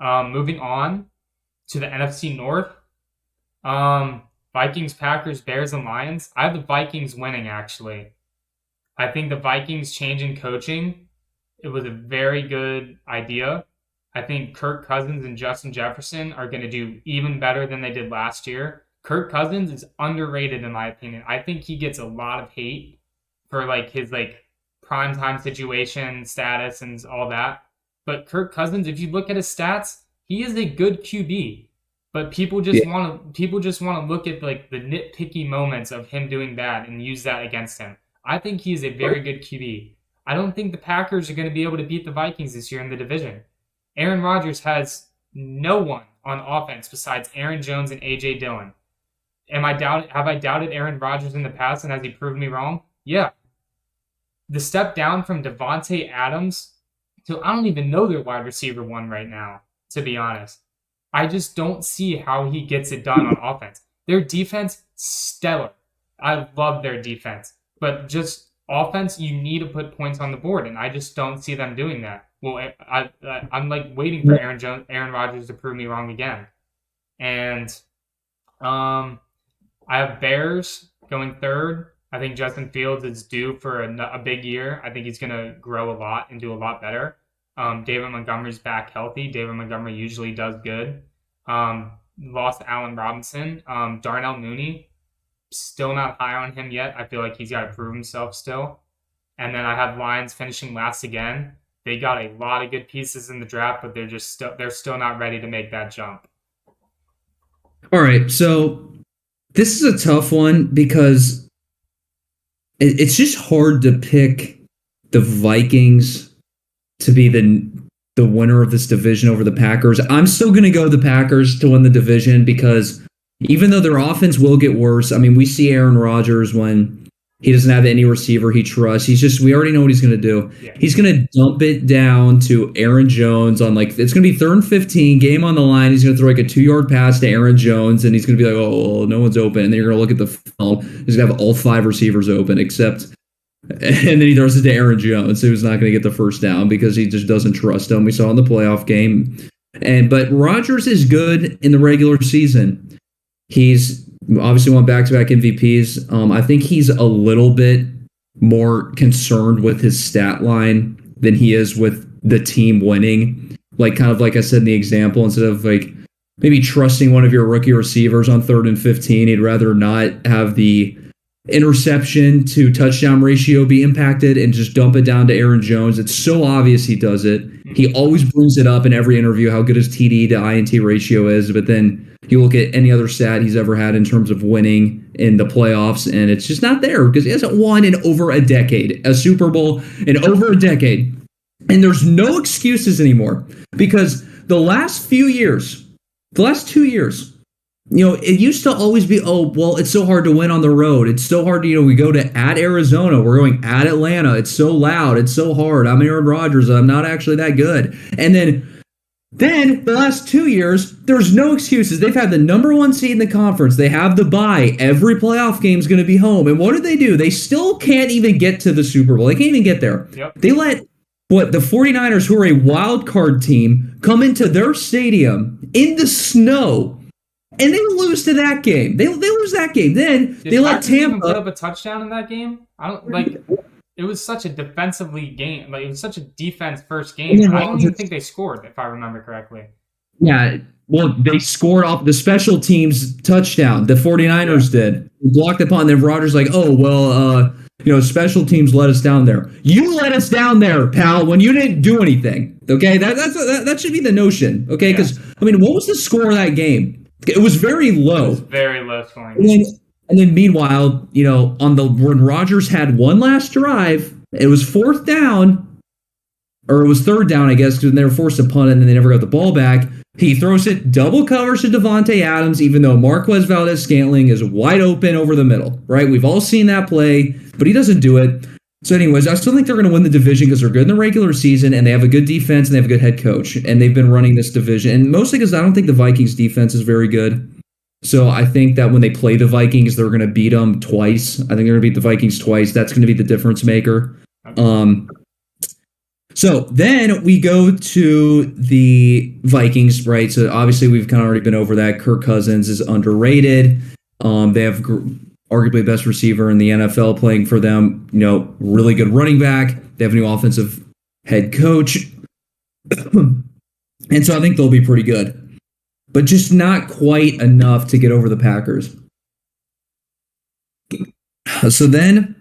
Moving on to the NFC North. Vikings, Packers, Bears, and Lions. I have the Vikings winning, actually. I think the Vikings changing coaching, it was a very good idea. I think Kirk Cousins and Justin Jefferson are going to do even better than they did last year. Kirk Cousins is underrated in my opinion. I think he gets a lot of hate for like his like primetime situation, status, and all that. But Kirk Cousins, if you look at his stats, he is a good QB. But people just want to look at like the nitpicky moments of him doing bad and use that against him. I think he is a very good QB. I don't think the Packers are going to be able to beat the Vikings this year in the division. Aaron Rodgers has no one on offense besides Aaron Jones and A.J. Dillon. Have I doubted Aaron Rodgers in the past, and has he proved me wrong? Yeah. The step down from Devontae Adams to I don't even know their wide receiver one right now, to be honest. I just don't see how he gets it done on offense. Their defense, stellar. I love their defense. But just offense, you need to put points on the board, and I just don't see them doing that. Well, I'm like waiting for Aaron Rodgers to prove me wrong again. And I have Bears going third. I think Justin Fields is due for a big year. I think he's going to grow a lot and do a lot better. David Montgomery's back healthy. David Montgomery usually does good. Lost Allen Robinson. Darnell Mooney, still not high on him yet. I feel like he's got to prove himself still. And then I have Lions finishing last again. They got a lot of good pieces in the draft, but they're still not ready to make that jump. All right, so this is a tough one because it's just hard to pick the Vikings to be the winner of this division over the Packers. I'm still going to go the Packers to win the division because even though their offense will get worse, I mean, we see Aaron Rodgers when he doesn't have any receiver he trusts. We already know what he's going to do. Yeah. He's going to dump it down to Aaron Jones on it's going to be 3rd and 15, game on the line. He's going to throw like a 2-yard pass to Aaron Jones, and he's going to be like, oh, no one's open. And then you're going to look at the film. He's going to have all 5 receivers open and then he throws it to Aaron Jones, who's not going to get the first down because he just doesn't trust him. We saw in the playoff game. But Rodgers is good in the regular season. He's obviously won back-to-back MVPs. I think he's a little bit more concerned with his stat line than he is with the team winning. Like I said in the example, instead of maybe trusting one of your rookie receivers on 3rd and 15, he'd rather not have the interception to touchdown ratio be impacted and just dump it down to Aaron Jones. It's so obvious he does it. He always brings it up in every interview how good his TD to INT ratio is, but then you look at any other stat he's ever had in terms of winning in the playoffs, and it's just not there because he hasn't won in over a decade, a Super Bowl in over a decade. And there's no excuses anymore because the last 2 years, it used to always be, oh, well, it's so hard to win on the road. It's so hard to, we go to at Arizona. We're going at Atlanta. It's so loud. It's so hard. I'm Aaron Rodgers. I'm not actually that good. And then the last 2 years, there's no excuses. They've had the number 1 seed in the conference. They have the bye. Every playoff game is going to be home. And what do? They still can't even get to the Super Bowl. They can't even get there. Yep. They let the 49ers, who are a wild card team, come into their stadium in the snow. And they lose to that game. They lose that game. Then they let Tampa put up a touchdown in that game. It was such a defensively game. It was such a defense first game. I don't even think they scored, if I remember correctly. Yeah. Well, they scored off the special teams touchdown. The 49ers did. Blocked the punt. And then Rodgers special teams let us down there. You let us down there, pal, when you didn't do anything. Okay? That should be the notion. Okay? Because, what was the score of that game? It was very low. It was very low scoring. And then meanwhile, when Rodgers had one last drive, it was 4th down. or it was third down, I guess, because they were forced to punt it and then they never got the ball back. He throws it double coverage to Devontae Adams, even though Marquez Valdez-Scantling is wide open over the middle, right? We've all seen that play, but he doesn't do it. So anyways, I still think they're going to win the division because they're good in the regular season and they have a good defense and they have a good head coach. And they've been running this division. And mostly because I don't think the Vikings defense is very good. So I think that when they play the Vikings, they're going to beat them twice. I think they're going to beat the Vikings twice. That's going to be the difference maker. So then we go to the Vikings, right? So obviously we've kind of already been over that. Kirk Cousins is underrated. They have arguably the best receiver in the NFL playing for them. Really good running back. They have a new offensive head coach. And so I think they'll be pretty good. But just not quite enough to get over the Packers. So then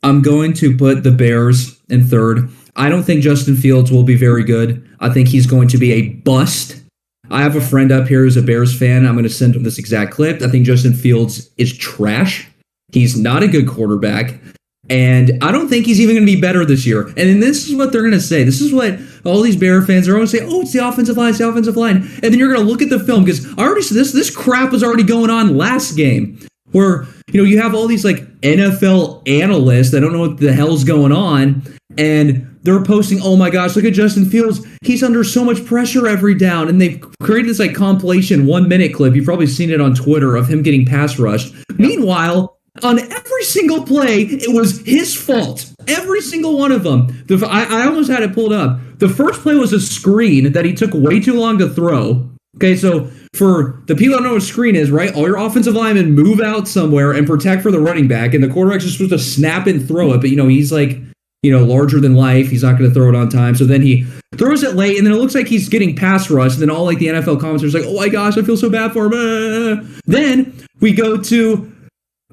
I'm going to put the Bears in third. I don't think Justin Fields will be very good. I think he's going to be a bust. I have a friend up here who's a Bears fan. I'm going to send him this exact clip. I think Justin Fields is trash. He's not a good quarterback. And I don't think he's even going to be better this year. And this is what they're going to say. This is what all these Bear fans are always saying, oh, it's the offensive line, it's the offensive line. And then you're going to look at the film because I already said this crap was already going on last game where, you have all these like NFL analysts that don't know what the hell's going on. And they're posting, oh my gosh, look at Justin Fields. He's under so much pressure every down. And they've created this like compilation 1-minute clip. You've probably seen it on Twitter of him getting pass rushed. Meanwhile, on every single play, it was his fault. Every single one of them. I almost had it pulled up. The first play was a screen that he took way too long to throw. Okay, so for the people that don't know what a screen is, right? All your offensive linemen move out somewhere and protect for the running back, and the quarterback's just supposed to snap and throw it. But, he's like, larger than life. He's not going to throw it on time. So then he throws it late, and then it looks like he's getting pass rushed. And then all like the NFL commentators are like, oh my gosh, I feel so bad for him. Then we go to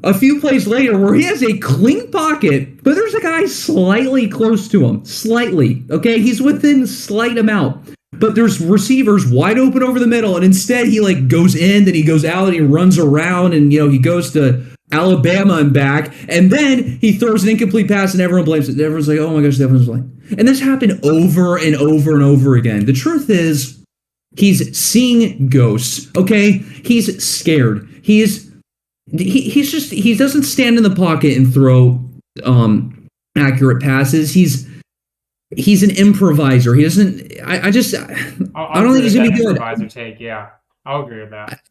a few plays later where he has a clean pocket, but there's a guy slightly close to him. Slightly. Okay, he's within a slight amount. But there's receivers wide open over the middle, and instead he like goes in, then he goes out, and he runs around, and he goes to Alabama and back, and then he throws an incomplete pass, and everyone blames it. Everyone's like, "Oh my gosh, the offensive line." And this happened over and over and over again. The truth is, he's seeing ghosts. Okay, he's scared. He doesn't stand in the pocket and throw accurate passes. He's an improviser. He doesn't. I don't think he's gonna be good. Improviser take, yeah, I'll agree with that.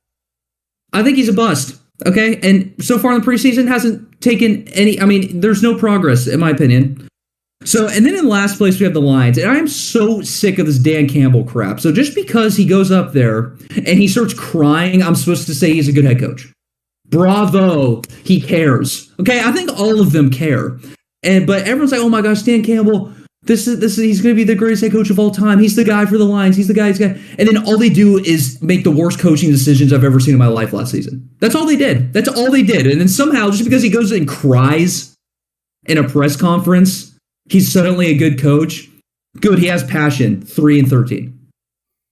I think he's a bust. Okay, and so far in the preseason hasn't taken any. I mean, there's no progress in my opinion. So, and then in last place we have the Lions, and I am so sick of this Dan Campbell crap. So just because he goes up there and he starts crying, I'm supposed to say he's a good head coach. Bravo, he cares. Okay, I think all of them care, but everyone's like, oh my gosh, Dan Campbell. This is he's going to be the greatest head coach of all time. He's the guy for the Lions. He's the guy. And then all they do is make the worst coaching decisions I've ever seen in my life last season. That's all they did. That's all they did. And then somehow, just because he goes and cries in a press conference, he's suddenly a good coach. Good. He has passion. 3-13.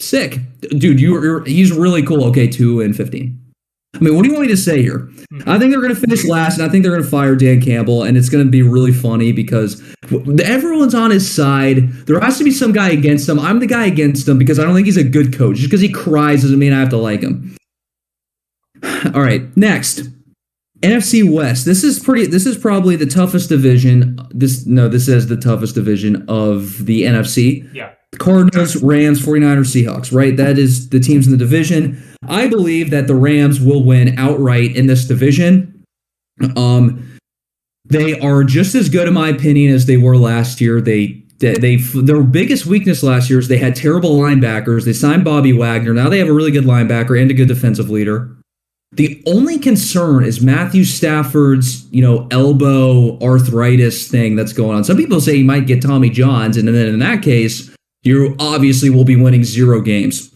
Sick. Dude, he's really cool. Okay, 2-15. I mean, what do you want me to say here? I think they're going to finish last, and I think they're going to fire Dan Campbell, and it's going to be really funny because everyone's on his side. There has to be some guy against him. I'm the guy against him because I don't think he's a good coach. Just because he cries doesn't mean I have to like him. All right, next. NFC West. This is probably the toughest division. This is the toughest division of the NFC. Yeah. Cardinals, Rams, 49ers, Seahawks, right? That is the teams in the division. I believe that the Rams will win outright in this division. They are just as good, in my opinion, as they were last year. Their biggest weakness last year is they had terrible linebackers. They signed Bobby Wagner. Now they have a really good linebacker and a good defensive leader. The only concern is Matthew Stafford's, elbow arthritis thing that's going on. Some people say he might get Tommy John's, and then in that case, you obviously will be winning 0 games.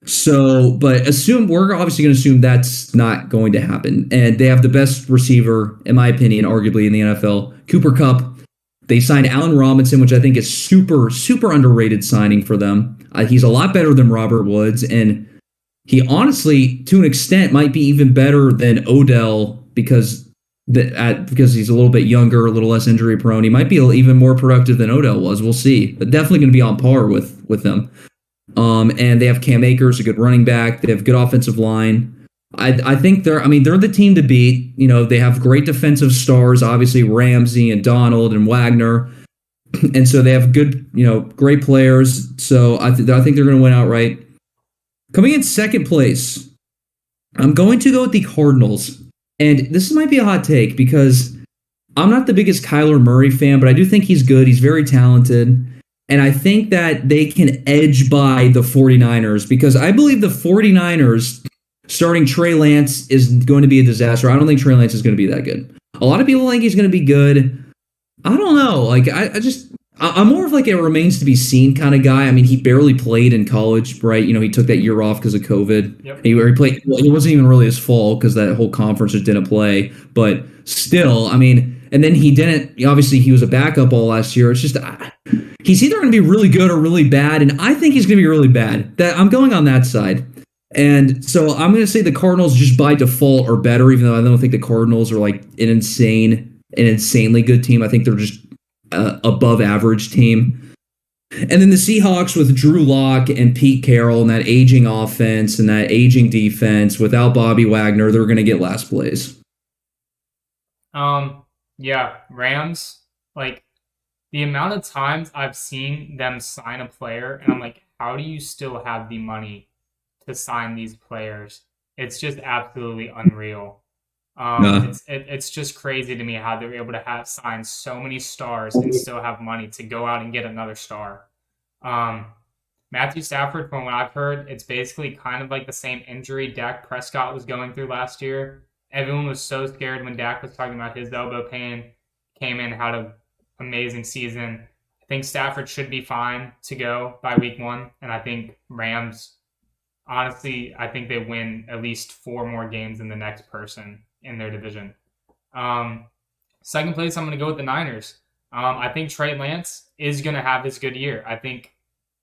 So, but we're obviously going to assume that's not going to happen. And they have the best receiver, in my opinion, arguably in the NFL, Cooper Kupp. They signed Allen Robinson, which I think is super, super underrated signing for them. He's a lot better than Robert Woods, and he honestly, to an extent, might be even better than Odell because because he's a little bit younger, a little less injury prone. He might be even more productive than Odell was. We'll see. But definitely going to be on par with them. And they have Cam Akers, a good running back. They have good offensive line. I think they're the team to beat. They have great defensive stars, obviously Ramsey and Donald and Wagner. And so they have good, great players. So I think they're going to win outright. Coming in second place, I'm going to go with the Cardinals. And this might be a hot take because I'm not the biggest Kyler Murray fan, but I do think he's good. He's very talented. And I think that they can edge by the 49ers because I believe the 49ers starting Trey Lance is going to be a disaster. I don't think Trey Lance is going to be that good. A lot of people think he's going to be good. I don't know. Like I'm more of like a remains to be seen kind of guy. I mean, he barely played in college, right? He took that year off because of COVID. Yep. He played. Well, it wasn't even really his fault because that whole conference just didn't play. But still, I mean, and then he didn't. Obviously, he was a backup all last year. It's just he's either going to be really good or really bad, and I think he's going to be really bad. That I'm going on that side. And so I'm going to say the Cardinals just by default are better, even though I don't think the Cardinals are like an insanely good team. I think they're just above average team. And then the Seahawks with Drew Lock and Pete Carroll and that aging offense and that aging defense without Bobby Wagner, they're going to get last place. Yeah, Rams, like the amount of times I've seen them sign a player and I'm like, how do you still have the money to sign these players? It's just absolutely unreal. It's just crazy to me how they're able to sign so many stars and still have money to go out and get another star. Matthew Stafford, from what I've heard, it's basically kind of like the same injury Dak Prescott was going through last year. Everyone was so scared when Dak was talking about his elbow pain. Came in, had an amazing season. I think Stafford should be fine to go by week 1, and I think Rams, honestly, I think they win at least 4 more games than the next person in their division. Second place, I'm going to go with the Niners. I think Trey Lance is going to have his good year. I think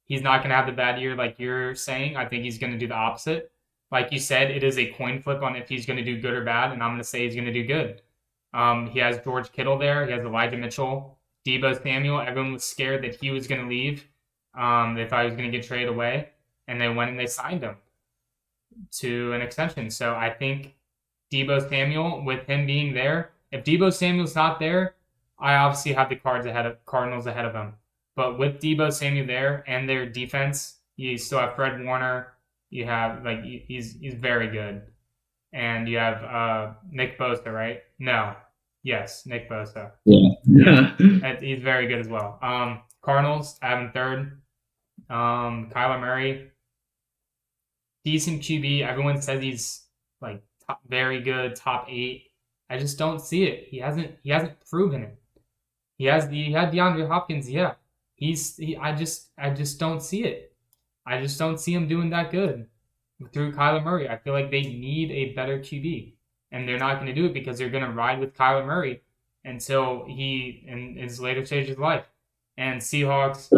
he's not going to have the bad year like you're saying. I think he's going to do the opposite. Like you said, it is a coin flip on if he's going to do good or bad, and I'm going to say he's going to do good. He has George Kittle there. He has Elijah Mitchell, Deebo Samuel. Everyone was scared that he was going to leave. They thought he was going to get traded away, and they went and they signed him to an extension. So I think Deebo Samuel, with him being there, if Deebo Samuel's not there, I obviously have the Cardinals ahead of him. But with Deebo Samuel there and their defense, you still have Fred Warner. You have he's very good, and you have Nick Bosa, right? No, yes, Nick Bosa. Yeah. He's very good as well. Cardinals, I have him third. Kyler Murray, decent QB. Everyone says he's like very good, top 8. I just don't see it. He hasn't proven it. He had DeAndre Hopkins, yeah. I just don't see it. I just don't see him doing that good through Kyler Murray. I feel like they need a better QB, and they're not going to do it because they're going to ride with Kyler Murray until he in his later stages of life. And Seahawks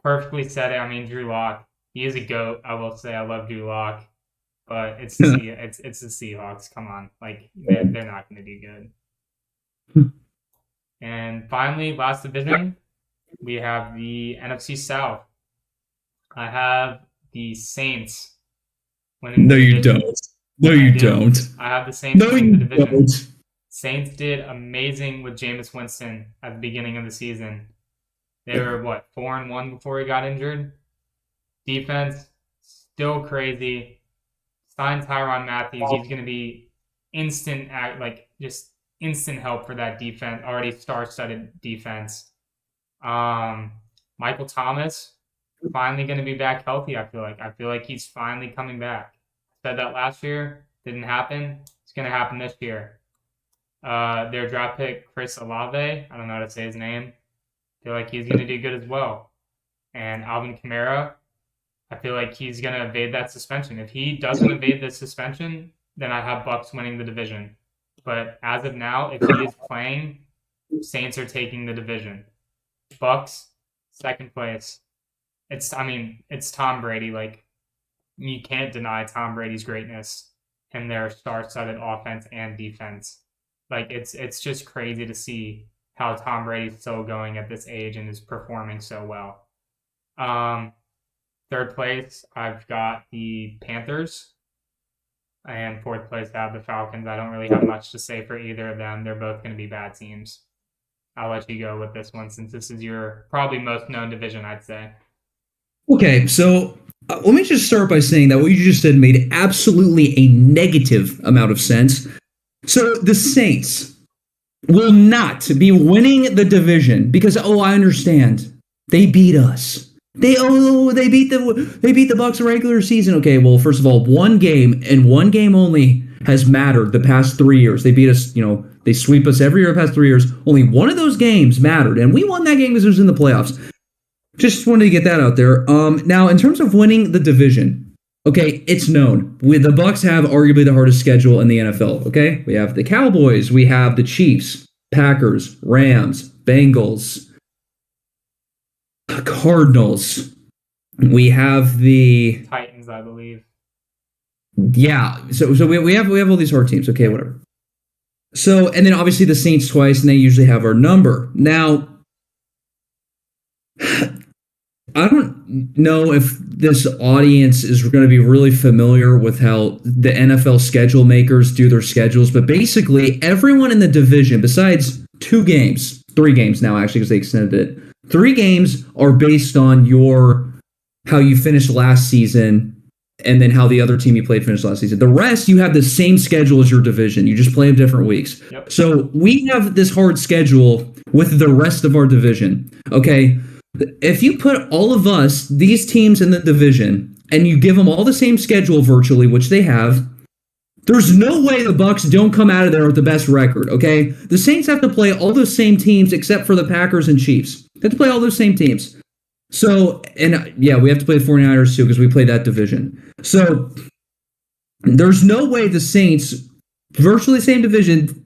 perfectly said it. I mean, Drew Lock, he is a GOAT. I will say I love Drew Lock, but it's the Seahawks. Come on, like they're not going to do good. And finally, last division, we have the NFC South. I have the Saints winning. No, you don't. No, you don't. I have the Saints winning the division. Don't. Saints did amazing with Jameis Winston at the beginning of the season. They were 4-1 before he got injured. Defense still crazy. Signed Tyrann Matthew. He's going to be instant help for that defense. Already star-studded defense. Michael Thomas finally going to be back healthy. I feel like he's finally coming back. Said that last year, didn't happen. It's going to happen this year. Their draft pick Chris Olave, I don't know how to say his name. I feel like he's going to do good as well. And Alvin Kamara, I feel like he's going to evade that suspension. If he doesn't evade the suspension, then I have Bucs winning the division. But as of now, if he is playing, Saints are taking the division. Bucs, second place. It's Tom Brady. Like, you can't deny Tom Brady's greatness and their star-studded offense and defense. Like it's just crazy to see how Tom Brady's still going at this age and is performing so well. Um, Third place, I've got the Panthers, and fourth place, I have the Falcons. I don't really have much to say for either of them. They're both going to be bad teams. I'll let you go with this one since this is your probably most known division, I'd say. Okay, so let me just start by saying that what you just said made absolutely a negative amount of sense. So the Saints will not be winning the division because I understand they beat us. They beat the Bucs in regular season. Okay, well, first of all, one game and one game only has mattered the past 3 years. They beat us, they sweep us every year the past 3 years. Only one of those games mattered, and we won that game because it was in the playoffs. Just wanted to get that out there. Now, in terms of winning the division, okay, it's known. The Bucs have arguably the hardest schedule in the NFL. Okay, we have the Cowboys, we have the Chiefs, Packers, Rams, Bengals, Cardinals. We have the Titans, I believe. Yeah, so we have all these hard teams. Okay, whatever. So, and then obviously the Saints twice, and they usually have our number. Now, I don't know if this audience is going to be really familiar with how the NFL schedule makers do their schedules, but basically everyone in the division, besides 3 games now actually because they extended it, 3 games are based on how you finished last season and then how the other team you played finished last season. The rest, you have the same schedule as your division. You just play them different weeks. Yep. So we have this hard schedule with the rest of our division. Okay, if you put all of us, these teams in the division, and you give them all the same schedule virtually, which they have, there's no way the Bucs don't come out of there with the best record, okay? The Saints have to play all those same teams except for the Packers and Chiefs. They have to play all those same teams. So, and yeah, we have to play the 49ers too because we play that division. So, there's no way the Saints, virtually same division,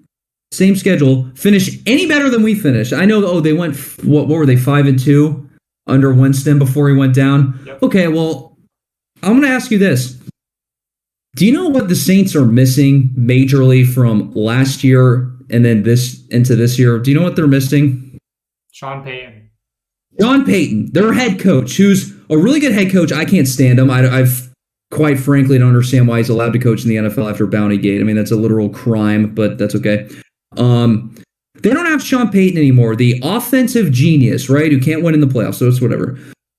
same schedule, finish any better than we finished. I know, they went, what were they, 5-2 under Winston before he went down? Yep. Okay, well, I'm going to ask you this. Do you know what the Saints are missing majorly from last year and then into this year? Do you know what they're missing? Sean Payton. Sean Payton, their head coach, who's a really good head coach. I can't stand him. I've quite frankly don't understand why he's allowed to coach in the NFL after Bountygate. I mean, that's a literal crime, but that's okay. They don't have Sean Payton anymore, the offensive genius, right, who can't win in the playoffs, so it's whatever.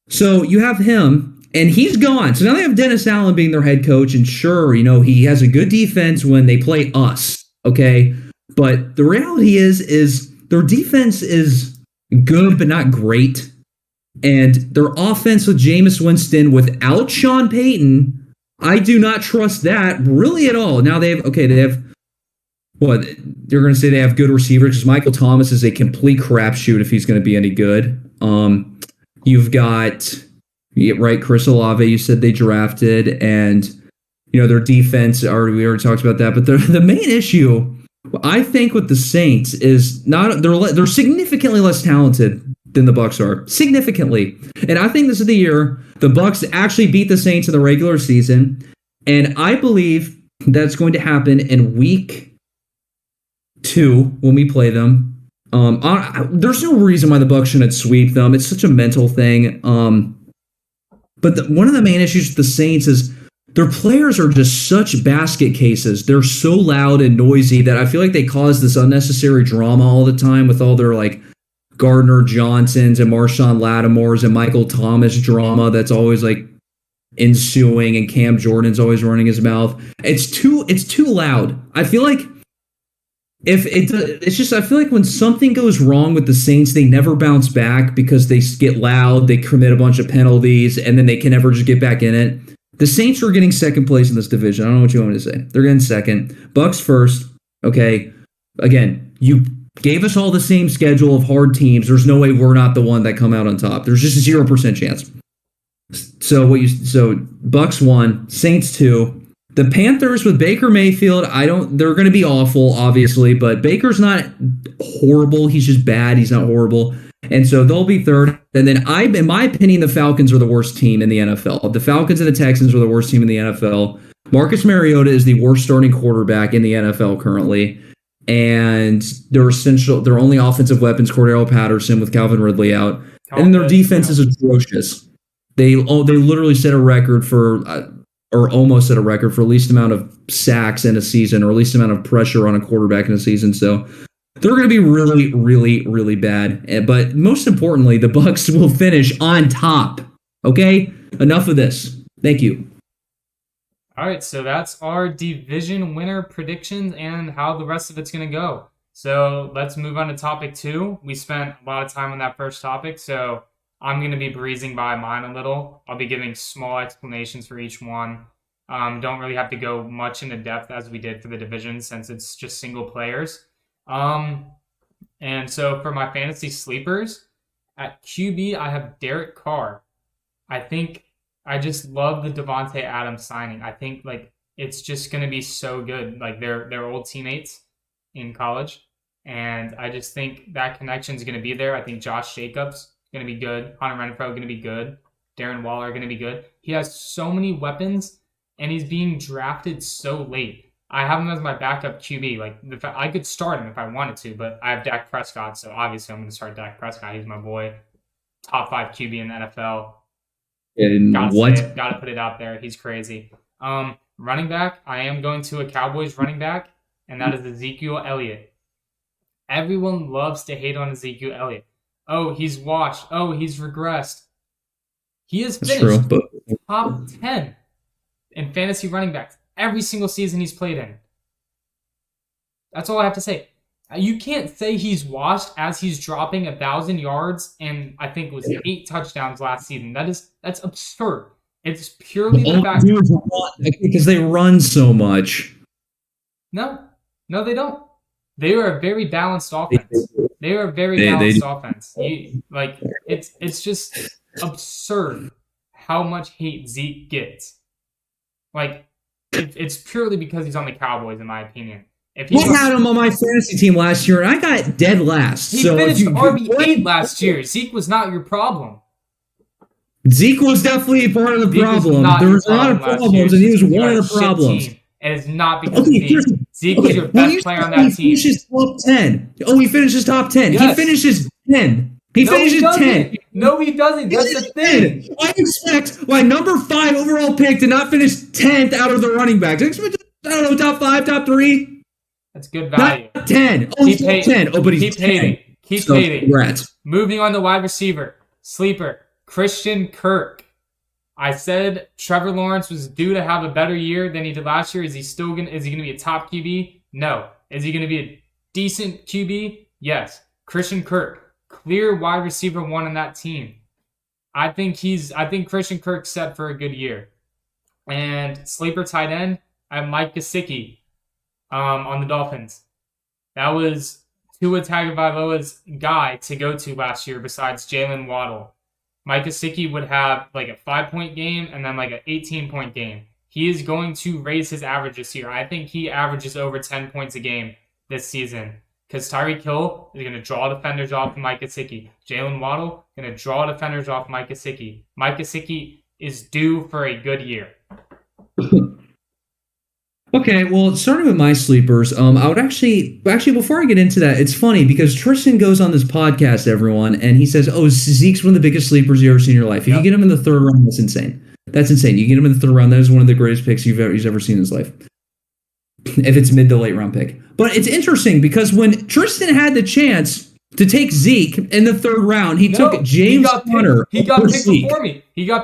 So you have him, and he's gone. So now they have Dennis Allen being their head coach, and sure, he has a good defense when they play us, okay? But the reality is their defense is good but not great. And their offense with Jameis Winston without Sean Payton, I do not trust that really at all. Now they have what? They're going to say they have good receivers because Michael Thomas is a complete crapshoot if he's going to be any good. You've got, Chris Olave, you said they drafted, and their defense, we already talked about that. But the main issue, I think, with the Saints is they're significantly less talented than the Bucs are, significantly. And I think this is the year the Bucs actually beat the Saints in the regular season, and I believe that's going to happen in week 2 when we play them. There's no reason why the Bucs shouldn't sweep them. It's such a mental thing. But one of the main issues with the Saints is their players are just such basket cases. They're so loud and noisy that I feel like they cause this unnecessary drama all the time with all their Gardner Johnsons and Marshawn Lattimore's and Michael Thomas drama that's always ensuing, and Cam Jordan's always running his mouth. It's too loud. I feel like I feel like when something goes wrong with the Saints, they never bounce back because they get loud, they commit a bunch of penalties, and then they can never just get back in it. The Saints are getting second place in this division. I don't know what you want me to say. They're getting second. Bucs first. Okay. Again, you gave us all the same schedule of hard teams. There's no way we're not the one that come out on top. There's just a 0% chance. So Bucs 1, Saints 2. The Panthers with Baker Mayfield, they're going to be awful, obviously, but Baker's not horrible. He's just bad. He's not horrible. And so they'll be third. And then in my opinion, the Falcons are the worst team in the NFL. The Falcons and the Texans are the worst team in the NFL. Marcus Mariota is the worst starting quarterback in the NFL currently. and their only offensive weapons, Cordero Patterson with Calvin Ridley out, and their defense is atrocious. They literally set a record for, or almost set a record for least amount of sacks in a season, or least amount of pressure on a quarterback in a season. So they're going to be really, really, really bad. But most importantly, the Bucs will finish on top. Okay, enough of this. Thank you. All right, so that's our division winner predictions and how the rest of it's going to go. So let's move on to topic 2. We spent a lot of time on that first topic, so I'm going to be breezing by mine a little. I'll be giving small explanations for each one. Don't really have to go much into depth as we did for the division since it's just single players. And so for my fantasy sleepers, at QB, I have Derek Carr. I just love the Devontae Adams signing. I think it's just going to be so good. They're old teammates in college, and I just think that connection is going to be there. I think Josh Jacobs going to be good. Hunter Renfrow going to be good. Darren Waller going to be good. He has so many weapons, and he's being drafted so late. I have him as my backup QB. I could start him if I wanted to, but I have Dak Prescott, so obviously I'm going to start Dak Prescott. He's my boy. Top 5 QB in the NFL. Gotta put it out there. He's crazy. Running back, I am going to a Cowboys running back, and that is Ezekiel Elliott. Everyone loves to hate on Ezekiel Elliott. Oh, he's washed. Oh, he's regressed. He has finished top 10 in fantasy running backs every single season he's played in. That's all I have to say. You can't say he's washed as he's dropping 1,000 yards and I think it was 8 touchdowns last season. That's absurd. It's purely the fact because they run so much. No, they don't. They are a very balanced offense. They are a very balanced offense. It's just absurd how much hate Zeke gets. It's purely because he's on the Cowboys, in my opinion. I had him on my fantasy team last year, and I got dead last. He finished RB8 last year. Zeke was not your problem. Zeke was definitely part of the problem. There was a lot of problems, and he was one of the problems. And it's not because of Zeke. Zeke was your best player on that team. He finishes top 10. Oh, he finishes top 10. Yes. He finishes 10. He finishes 10. No, he doesn't. That's the thing. I expect my number 5 overall pick to not finish 10th out of the running backs. I expect, I don't know, top 5, top 3. That's good value. Not 10. Oh, he's 10. Oh, but he's 10. Keep hating. Congrats. Moving on to wide receiver. Sleeper. Christian Kirk. I said Trevor Lawrence was due to have a better year than he did last year. Is he going to be a top QB? No. Is he going to be a decent QB? Yes. Christian Kirk. Clear wide receiver 1 on that team. I think Christian Kirk's set for a good year. And sleeper tight end, I have Mike Gesicki. On the Dolphins. That was Tua Tagovailoa's guy to go to last year besides Jalen Waddle. Mike Gesicki would have a 5-point game and then an 18-point game. He is going to raise his average this year. I think he averages over 10 points a game this season because Tyreek Hill is going to draw defenders off of Mike Gesicki. Jalen Waddle going to draw defenders off Mike Gesicki. Mike Gesicki is due for a good year. Okay, well, starting with my sleepers, I would actually, before I get into that, it's funny because Tristan goes on this podcast, everyone, and he says, oh, Zeke's one of the biggest sleepers you've ever seen in your life. If you get him in the 3rd round, that's insane. That's insane. You get him in the 3rd round, that is one of the greatest picks he's ever seen in his life. If it's mid to late round pick. But it's interesting because when Tristan had the chance to take Zeke in the 3rd round, he took James Conner. He got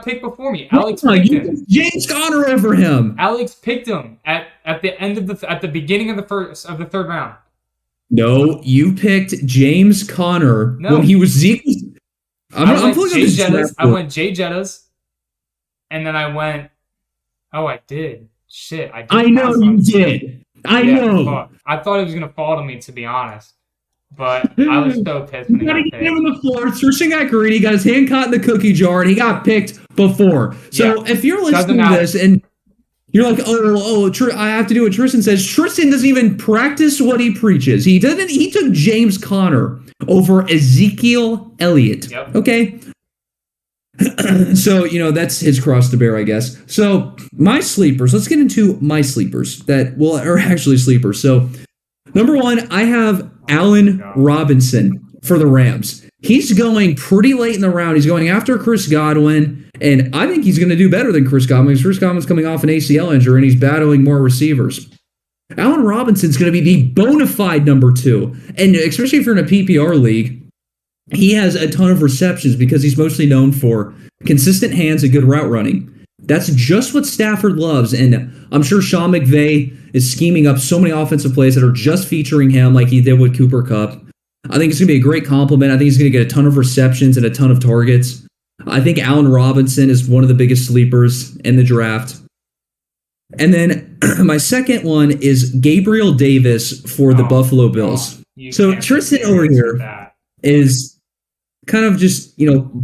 picked before me. Alex picked him. James Conner over him. Alex picked him at the beginning of the 3rd round. No, you picked James Conner when he was Zeke. I went Jay Jettas, and then I went. Oh, I did. Shit, I know you did. I know. I thought it was gonna fall to me, to be honest. But I was so pissed when he got picked. Him on the floor. Tristan got greedy. He got his hand caught in the cookie jar, and he got picked before. So if you're listening to this and you're like, I have to do what Tristan says. Tristan doesn't even practice what he preaches. He doesn't. He took James Conner over Ezekiel Elliott. Yep. Okay. So, that's his cross to bear, I guess. So my sleepers. Let's get into my sleepers are actually sleepers. So Number one, I have Oh Allen God. Robinson for the Rams. He's going pretty late in the round. He's going after Chris Godwin, and I think he's going to do better than Chris Godwin because Chris Godwin's coming off an ACL injury and he's battling more receivers. Allen Robinson's going to be the bona fide number two, and especially if you're in a PPR league, he has a ton of receptions because he's mostly known for consistent hands and good route running. That's just what Stafford loves, and I'm sure Sean McVay is scheming up so many offensive plays that are just featuring him like he did with Cooper Kupp. I think it's going to be a great compliment. I think he's going to get a ton of receptions and a ton of targets. I think Allen Robinson is one of the biggest sleepers in the draft. And then my second one is Gabriel Davis for the Buffalo Bills. So Tristan over here is kind of just,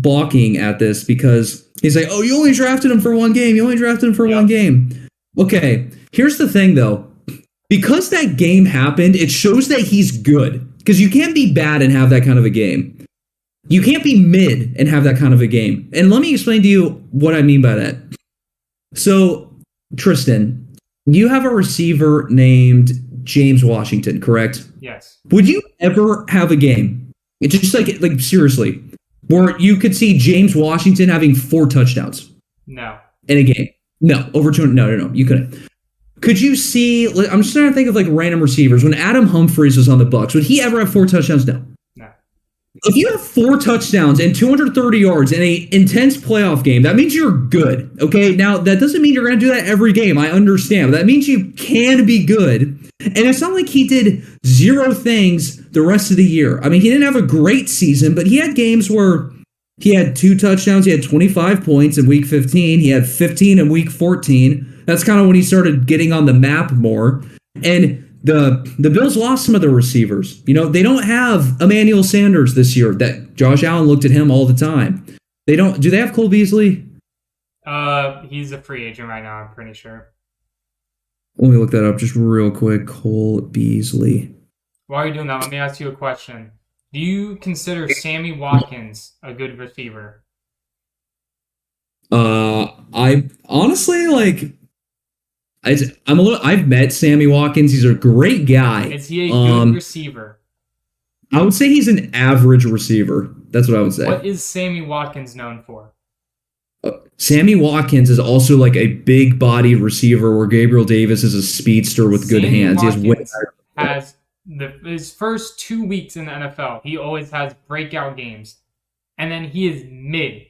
balking at this because he's like, oh, you only drafted him for one game. You only drafted him for one game. Okay, here's the thing, though. Because that game happened, it shows that he's good. Because you can't be bad and have that kind of a game. You can't be mid and have that kind of a game. And let me explain to you what I mean by that. So, Tristan, you have a receiver named James Washington, correct? Yes. Would you ever have a game? It's just like seriously, where you could see James Washington having 4 touchdowns? No. In a game? No. Over 200? No. You couldn't. Could you see? I'm just trying to think of random receivers. When Adam Humphries was on the Bucs, would he ever have 4 touchdowns? No. If you have 4 touchdowns and 230 yards in an intense playoff game, that means you're good. Okay. Now that doesn't mean you're going to do that every game. I understand. But that means you can be good. And it's not like he did 0 things the rest of the year. I mean, he didn't have a great season, but he had games where he had 2 touchdowns. He had 25 points in week 15. He had 15 in week 14. That's kind of when he started getting on the map more. And the Bills lost some of their receivers. They don't have Emmanuel Sanders this year. That Josh Allen looked at him all the time. They don't. Do they have Cole Beasley? He's a free agent right now, I'm pretty sure. Let me look that up just real quick. Cole Beasley. While you're doing that, let me ask you a question. Do you consider Sammy Watkins a good receiver? I honestly I've met Sammy Watkins. He's a great guy. Is he a good receiver? I would say he's an average receiver. That's what I would say. What is Sammy Watkins known for? Sammy Watkins is also a big-bodied receiver where Gabriel Davis is a speedster with good hands. Watkins has his first 2 weeks in the NFL. He always has breakout games. And then he is mid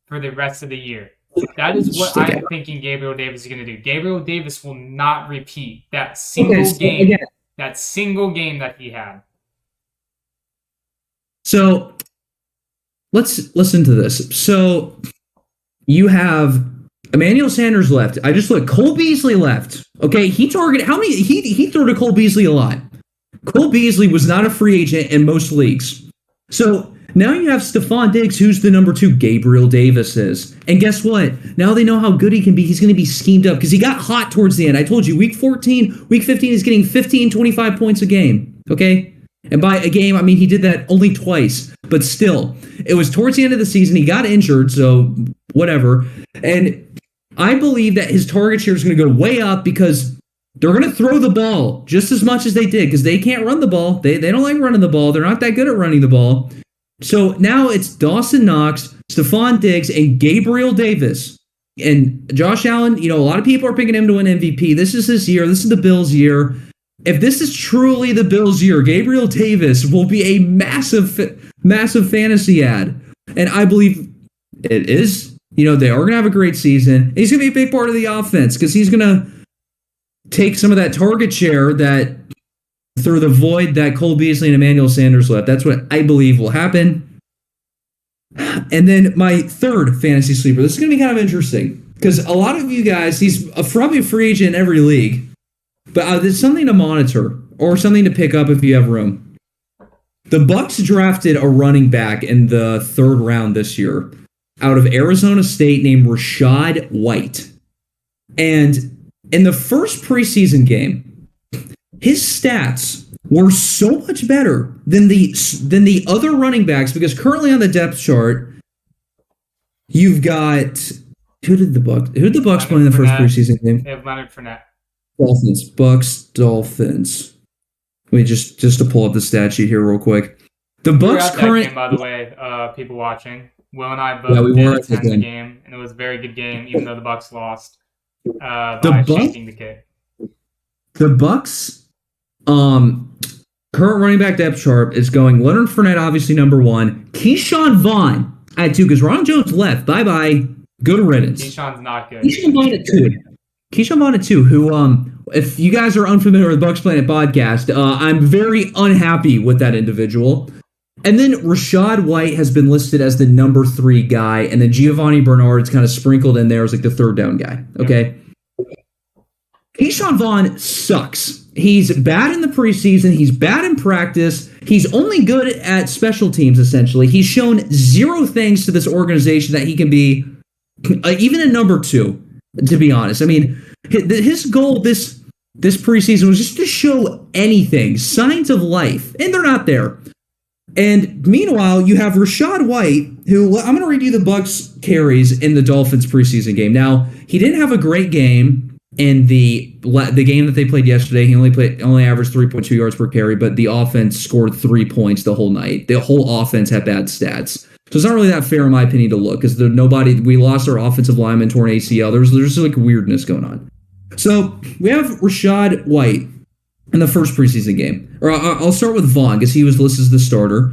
for the rest of the year. That is what I'm thinking Gabriel Davis is going to do. Gabriel Davis will not repeat that single game that he had. So let's listen to this. So you have Emmanuel Sanders left. I just looked. Cole Beasley left. Okay, he targeted how many? He threw to Cole Beasley a lot. Cole Beasley was not a free agent in most leagues. So now you have Stephon Diggs, who's the number 2. Gabriel Davis is. And guess what? Now they know how good he can be. He's going to be schemed up because he got hot towards the end. I told you, week 14, week 15, he's getting 15, 25 points a game. Okay? And by a game, I mean he did that only twice. But still, it was towards the end of the season. He got injured, so whatever. And I believe that his target share is going to go way up because they're going to throw the ball just as much as they did because they can't run the ball. They don't like running the ball. They're not that good at running the ball. So now it's Dawson Knox, Stephon Diggs, and Gabriel Davis. And Josh Allen, a lot of people are picking him to win MVP. This is his year. This is the Bills' year. If this is truly the Bills' year, Gabriel Davis will be a massive fantasy ad. And I believe it is. They are going to have a great season. He's going to be a big part of the offense because he's going to take some of that target share that through the void that Cole Beasley and Emmanuel Sanders left. That's what I believe will happen. And then my third fantasy sleeper. This is going to be kind of interesting because a lot of you guys, he's probably a free agent in every league, but there's something to monitor or something to pick up if you have room. The Bucs drafted a running back in the 3rd round this year out of Arizona State named Rachaad White. And in the first preseason game, his stats were so much better than the other running backs because currently on the depth chart, you've got who did the Bucs play in the first preseason game? They have Leonard Fournette. Dolphins. Let me just to pull up the stat sheet here real quick. The We were Bucks at that current. game, by the way, people watching. Will and I Yeah, both we did were at the attend the game. game, and it was a very good game, even though the Bucks lost The by Bucks. shanking the kick. The Bucks. Current running back depth chart is going Leonard Fournette, obviously number 1. Keyshawn Vaughn at 2 because Ron Jones left. Bye bye. Good riddance. Keyshawn's not good. Keyshawn Vaughn at 2. Keyshawn Vaughn at 2. Who if you guys are unfamiliar with Bucks Planet podcast, I'm very unhappy with that individual. And then Rachaad White has been listed as the number 3 guy, and then Giovanni Bernard's kind of sprinkled in there as like the third down guy. Okay. Keyshawn Vaughn sucks. He's bad in the preseason. He's bad in practice. He's only good at special teams, essentially. He's shown 0 things to this organization that he can be even a number 2, to be honest. I mean, his goal this preseason was just to show anything, signs of life, and they're not there. And meanwhile, you have Rachaad White, who I'm going to read you the Bucks carries in the Dolphins preseason game. Now, he didn't have a great game in the game that they played yesterday. He only averaged 3.2 yards per carry, but the offense scored 3 points the whole night. The whole offense had bad stats. So it's not really that fair, in my opinion, to look, because we lost our offensive lineman, torn ACL. There's like weirdness going on. So we have Rachaad White in the first preseason game. Or I'll start with Vaughn, because he was listed as the starter.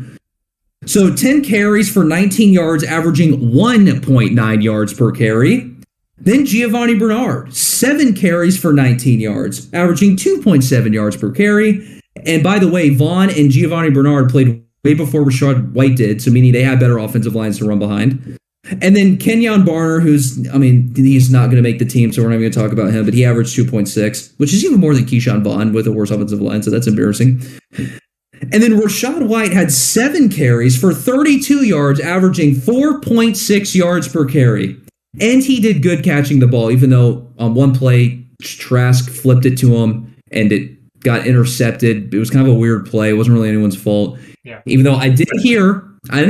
So 10 carries for 19 yards, averaging 1.9 yards per carry. Then Giovanni Bernard, 7 carries for 19 yards, averaging 2.7 yards per carry. And by the way, Vaughn and Giovanni Bernard played way before Rachaad White did, so meaning they had better offensive lines to run behind. And then Kenyon Barner, he's not going to make the team, so we're not going to talk about him, but he averaged 2.6, which is even more than Keyshawn Vaughn with a worse offensive line, so that's embarrassing. And then Rachaad White had 7 carries for 32 yards, averaging 4.6 yards per carry. And he did good catching the ball, even though on one play, Trask flipped it to him and it got intercepted. It was kind of a weird play. It wasn't really anyone's fault. Yeah. Even though I didn't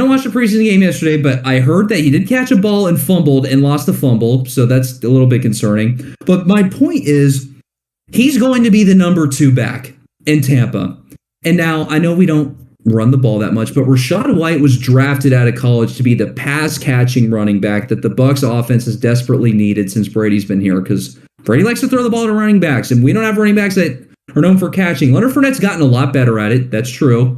watch the preseason game yesterday, but I heard that he did catch a ball and fumbled and lost the fumble. So that's a little bit concerning. But my point is, he's going to be the number 2 back in Tampa. And now I know we don't run the ball that much, but Rachaad White was drafted out of college to be the pass-catching running back that the Bucs offense has desperately needed since Brady's been here, because Brady likes to throw the ball to running backs, and we don't have running backs that are known for catching. Leonard Fournette's gotten a lot better at it, that's true,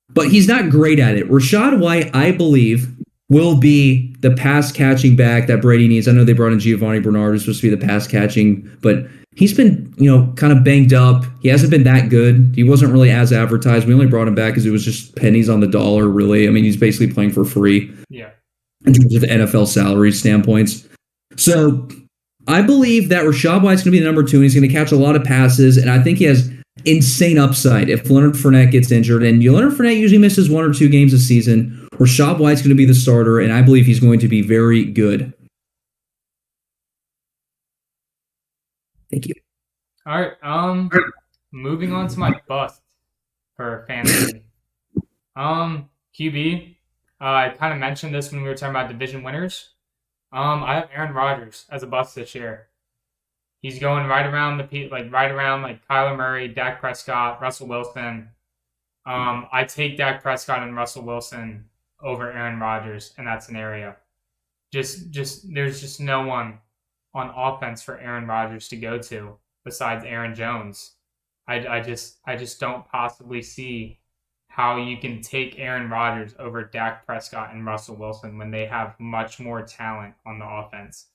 but he's not great at it. Rachaad White, I believe, will be the pass-catching back that Brady needs. I know they brought in Giovanni Bernard, who's supposed to be the pass-catching, but he's been, kind of banged up. He hasn't been that good. He wasn't really as advertised. We only brought him back because it was just pennies on the dollar, really. I mean, he's basically playing for free. Yeah. In terms of NFL salary standpoints. So I believe that Rachaad White's going to be the number 2, and he's going to catch a lot of passes, and I think he has insane upside if Leonard Fournette gets injured. And Leonard Fournette usually misses 1 or 2 games a season. Rachaad White's going to be the starter, and I believe he's going to be very good. Thank you. All right. Moving on to my bust for fantasy. QB. I kind of mentioned this when we were talking about division winners. I have Aaron Rodgers as a bust this year. He's going right around Kyler Murray, Dak Prescott, Russell Wilson. I take Dak Prescott and Russell Wilson over Aaron Rodgers in that scenario. Just there's just no one on offense for Aaron Rodgers to go to besides Aaron Jones. I just don't possibly see how you can take Aaron Rodgers over Dak Prescott and Russell Wilson when they have much more talent on the offense.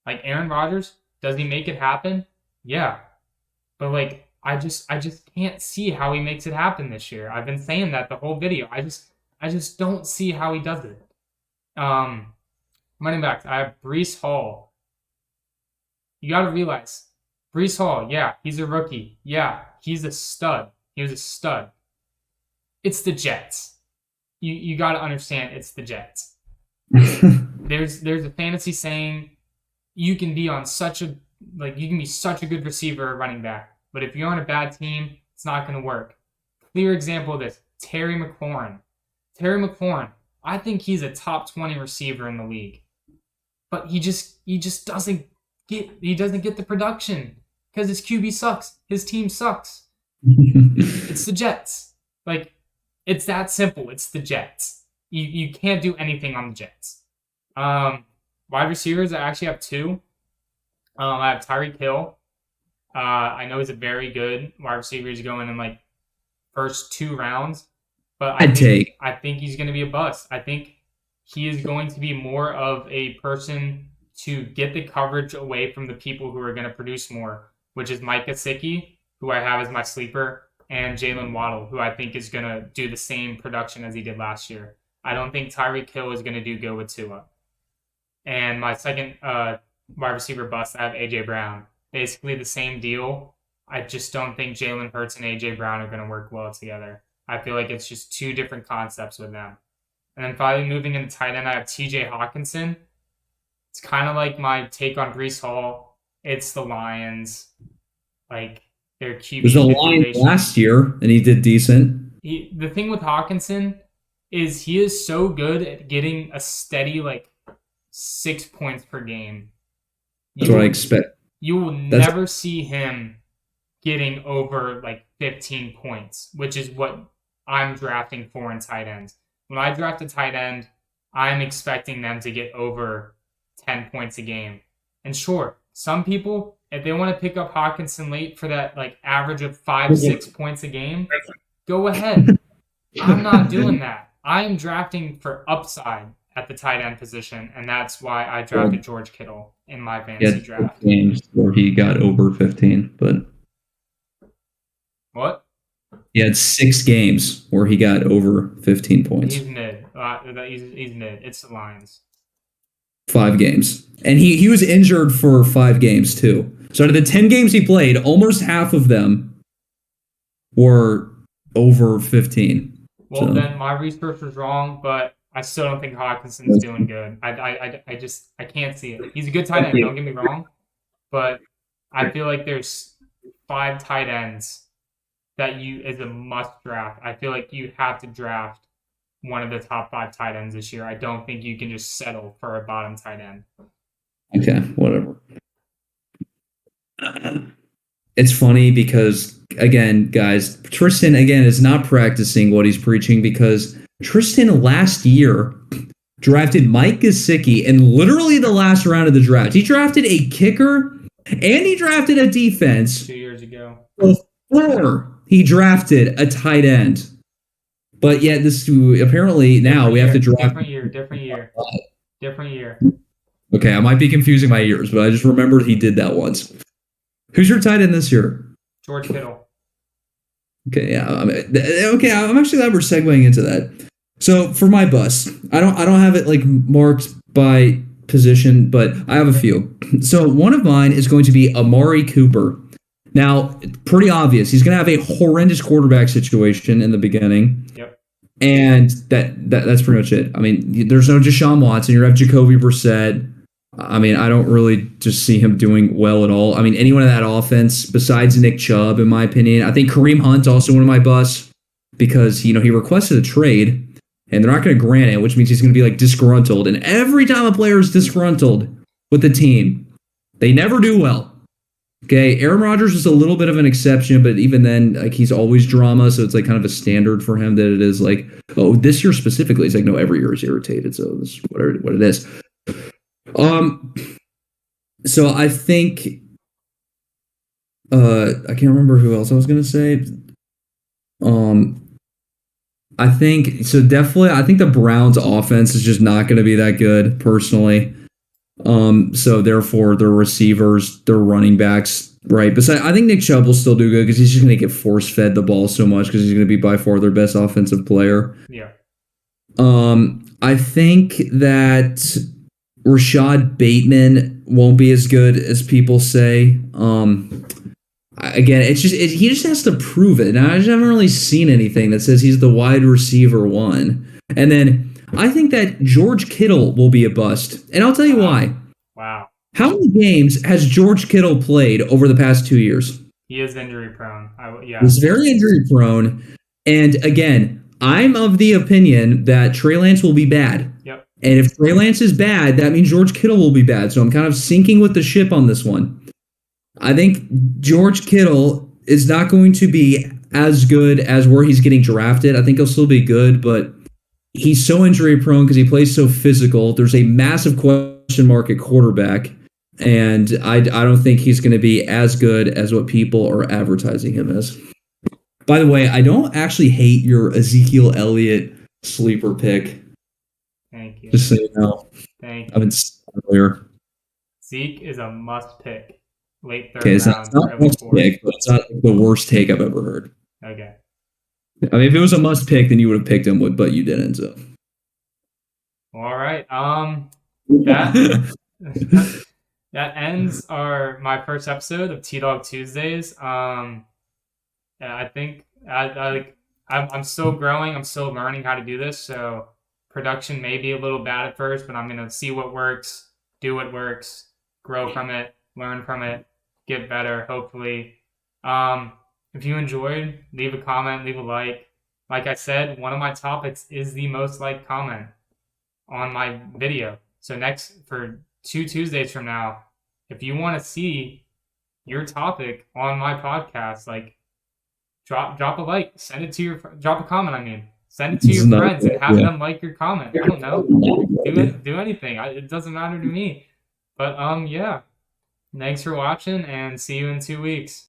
Like Aaron Rodgers, does he make it happen? Yeah. But I just can't see how he makes it happen this year. I've been saying that the whole video. I just don't see how he does it. Running backs, I have Breece Hall. You got to realize, Breece Hall, yeah, he's a rookie. Yeah, he's a stud. He was a stud. It's the Jets. You got to understand, it's the Jets. There's a fantasy saying you can be such a good receiver or running back, but if you're on a bad team, it's not going to work. Clear example of this: Terry McLaurin. Terry McLaurin, I think he's a top 20 receiver in the league, but he just doesn't get the production because his QB sucks. His team sucks. It's the Jets. Like, it's that simple. It's the Jets. You can't do anything on the Jets. Wide receivers, I actually have two. I have Tyreek Hill. I know he's a very good wide receiver. He's going in like first 2 rounds, but I think he's going to be a bust. I think he is going to be more of a person to get the coverage away from the people who are going to produce more, which is Mike Gesicki, who I have as my sleeper, and Jalen Waddle, who I think is going to do the same production as he did last year. I don't think Tyreek Hill is going to do good with Tua. And my second wide receiver bust, I have A.J. Brown. Basically the same deal. I just don't think Jalen Hurts and A.J. Brown are going to work well together. I feel like it's just two different concepts with them. And then finally moving into tight end, I have T.J. Hawkinson. It's kind of like my take on Breece Hall. It's the Lions. Like, their QB. It was the Lions last year, and he did decent. The thing with Hawkinson is he is so good at getting a steady, 6 points per game. That's what I expect. You will never see him getting over 15 points, which is what I'm drafting for in tight ends. When I draft a tight end, I'm expecting them to get over 10 points a game. And sure, some people, if they want to pick up Hawkinson late for that average of 5-6 points a game, go ahead. I'm not doing that. I'm drafting for upside at the tight end position, and that's why I drafted George Kittle in my fantasy draft. Games where he got over 15, but what? He had 6 games where he got over 15 points. He's mid. He's mid. It's the Lions. 5 games. And he was injured for 5 games, too. So out of the 10 games he played, almost half of them were over 15. Well, then my research was wrong, but I still don't think Hawkinson's doing good. I can't see it. He's a good tight end, don't get me wrong. But I feel like there's 5 tight ends that is a must draft. I feel like you have to draft one of the top 5 tight ends this year. I don't think you can just settle for a bottom tight end. Okay, whatever. It's funny because, again, guys, Tristan, again, is not practicing what he's preaching because Tristan last year drafted Mike Gesicki in literally the last round of the draft. He drafted a kicker and he drafted a defense 2 years ago. Before he drafted a tight end. But yet, this apparently now we have to draft. Different year. Okay, I might be confusing my years, but I just remembered he did that once. Who's your tight end this year? George Kittle. Okay, yeah. I'm actually glad we're segueing into that. So for my bust, I don't have it marked by position, but I have a few. So one of mine is going to be Amari Cooper. Now, pretty obvious. He's going to have a horrendous quarterback situation in the beginning. Yep. And that's pretty much it. I mean, there's no Deshaun Watson. You have Jacoby Brissett. I mean, I don't really just see him doing well at all. I mean, anyone in that offense besides Nick Chubb, in my opinion. I think Kareem Hunt's also one of my busts because, he requested a trade and they're not going to grant it, which means he's going to be disgruntled. And every time a player is disgruntled with the team, they never do well. Okay, Aaron Rodgers is a little bit of an exception, but even then, he's always drama, so it's kind of a standard for him that it is this year specifically, he's no, every year is irritated, so this is what it is. So I think, I can't remember who else I was going to say. I think the Browns offense is just not going to be that good, personally. So therefore their receivers, their running backs, right? But I think Nick Chubb will still do good because he's just going to get force fed the ball so much because he's going to be by far their best offensive player. Yeah. I think that Rashad Bateman won't be as good as people say. Again, he just has to prove it. And I just haven't really seen anything that says he's the wide receiver one. And then I think that George Kittle will be a bust. And I'll tell you why. Wow. How many games has George Kittle played over the past 2 years? He is injury prone. He's very injury prone. And again, I'm of the opinion that Trey Lance will be bad. Yep. And if Trey Lance is bad, that means George Kittle will be bad. So I'm kind of sinking with the ship on this one. I think George Kittle is not going to be as good as where he's getting drafted. I think he'll still be good, but he's so injury prone because he plays so physical. There's a massive question mark at quarterback, and I don't think he's going to be as good as what people are advertising him as. By the way, I don't actually hate your Ezekiel Elliott sleeper pick. Thank you. Just so you know. Thank you. I've been earlier. Zeke is a must pick. Late third Okay, it's round. not a must pick, but it's not the worst take I've ever heard. Okay. I mean, if it was a must pick, then you would have picked him, but you didn't. So. All right. That that ends my first episode of T-Dog Tuesdays. I think I'm still growing. I'm still learning how to do this. So production may be a little bad at first, but I'm gonna see what works, do what works, grow from it, learn from it, get better. Hopefully, if you enjoyed, leave a comment, leave a like. Like I said, one of my topics is the most liked comment on my video. So for 2 Tuesdays from now, if you want to see your topic on my podcast, like drop a like, drop a comment. I mean, send it to your friends and have them like your comment. I don't know, do anything. It doesn't matter to me. But yeah, thanks for watching, and see you in 2 weeks.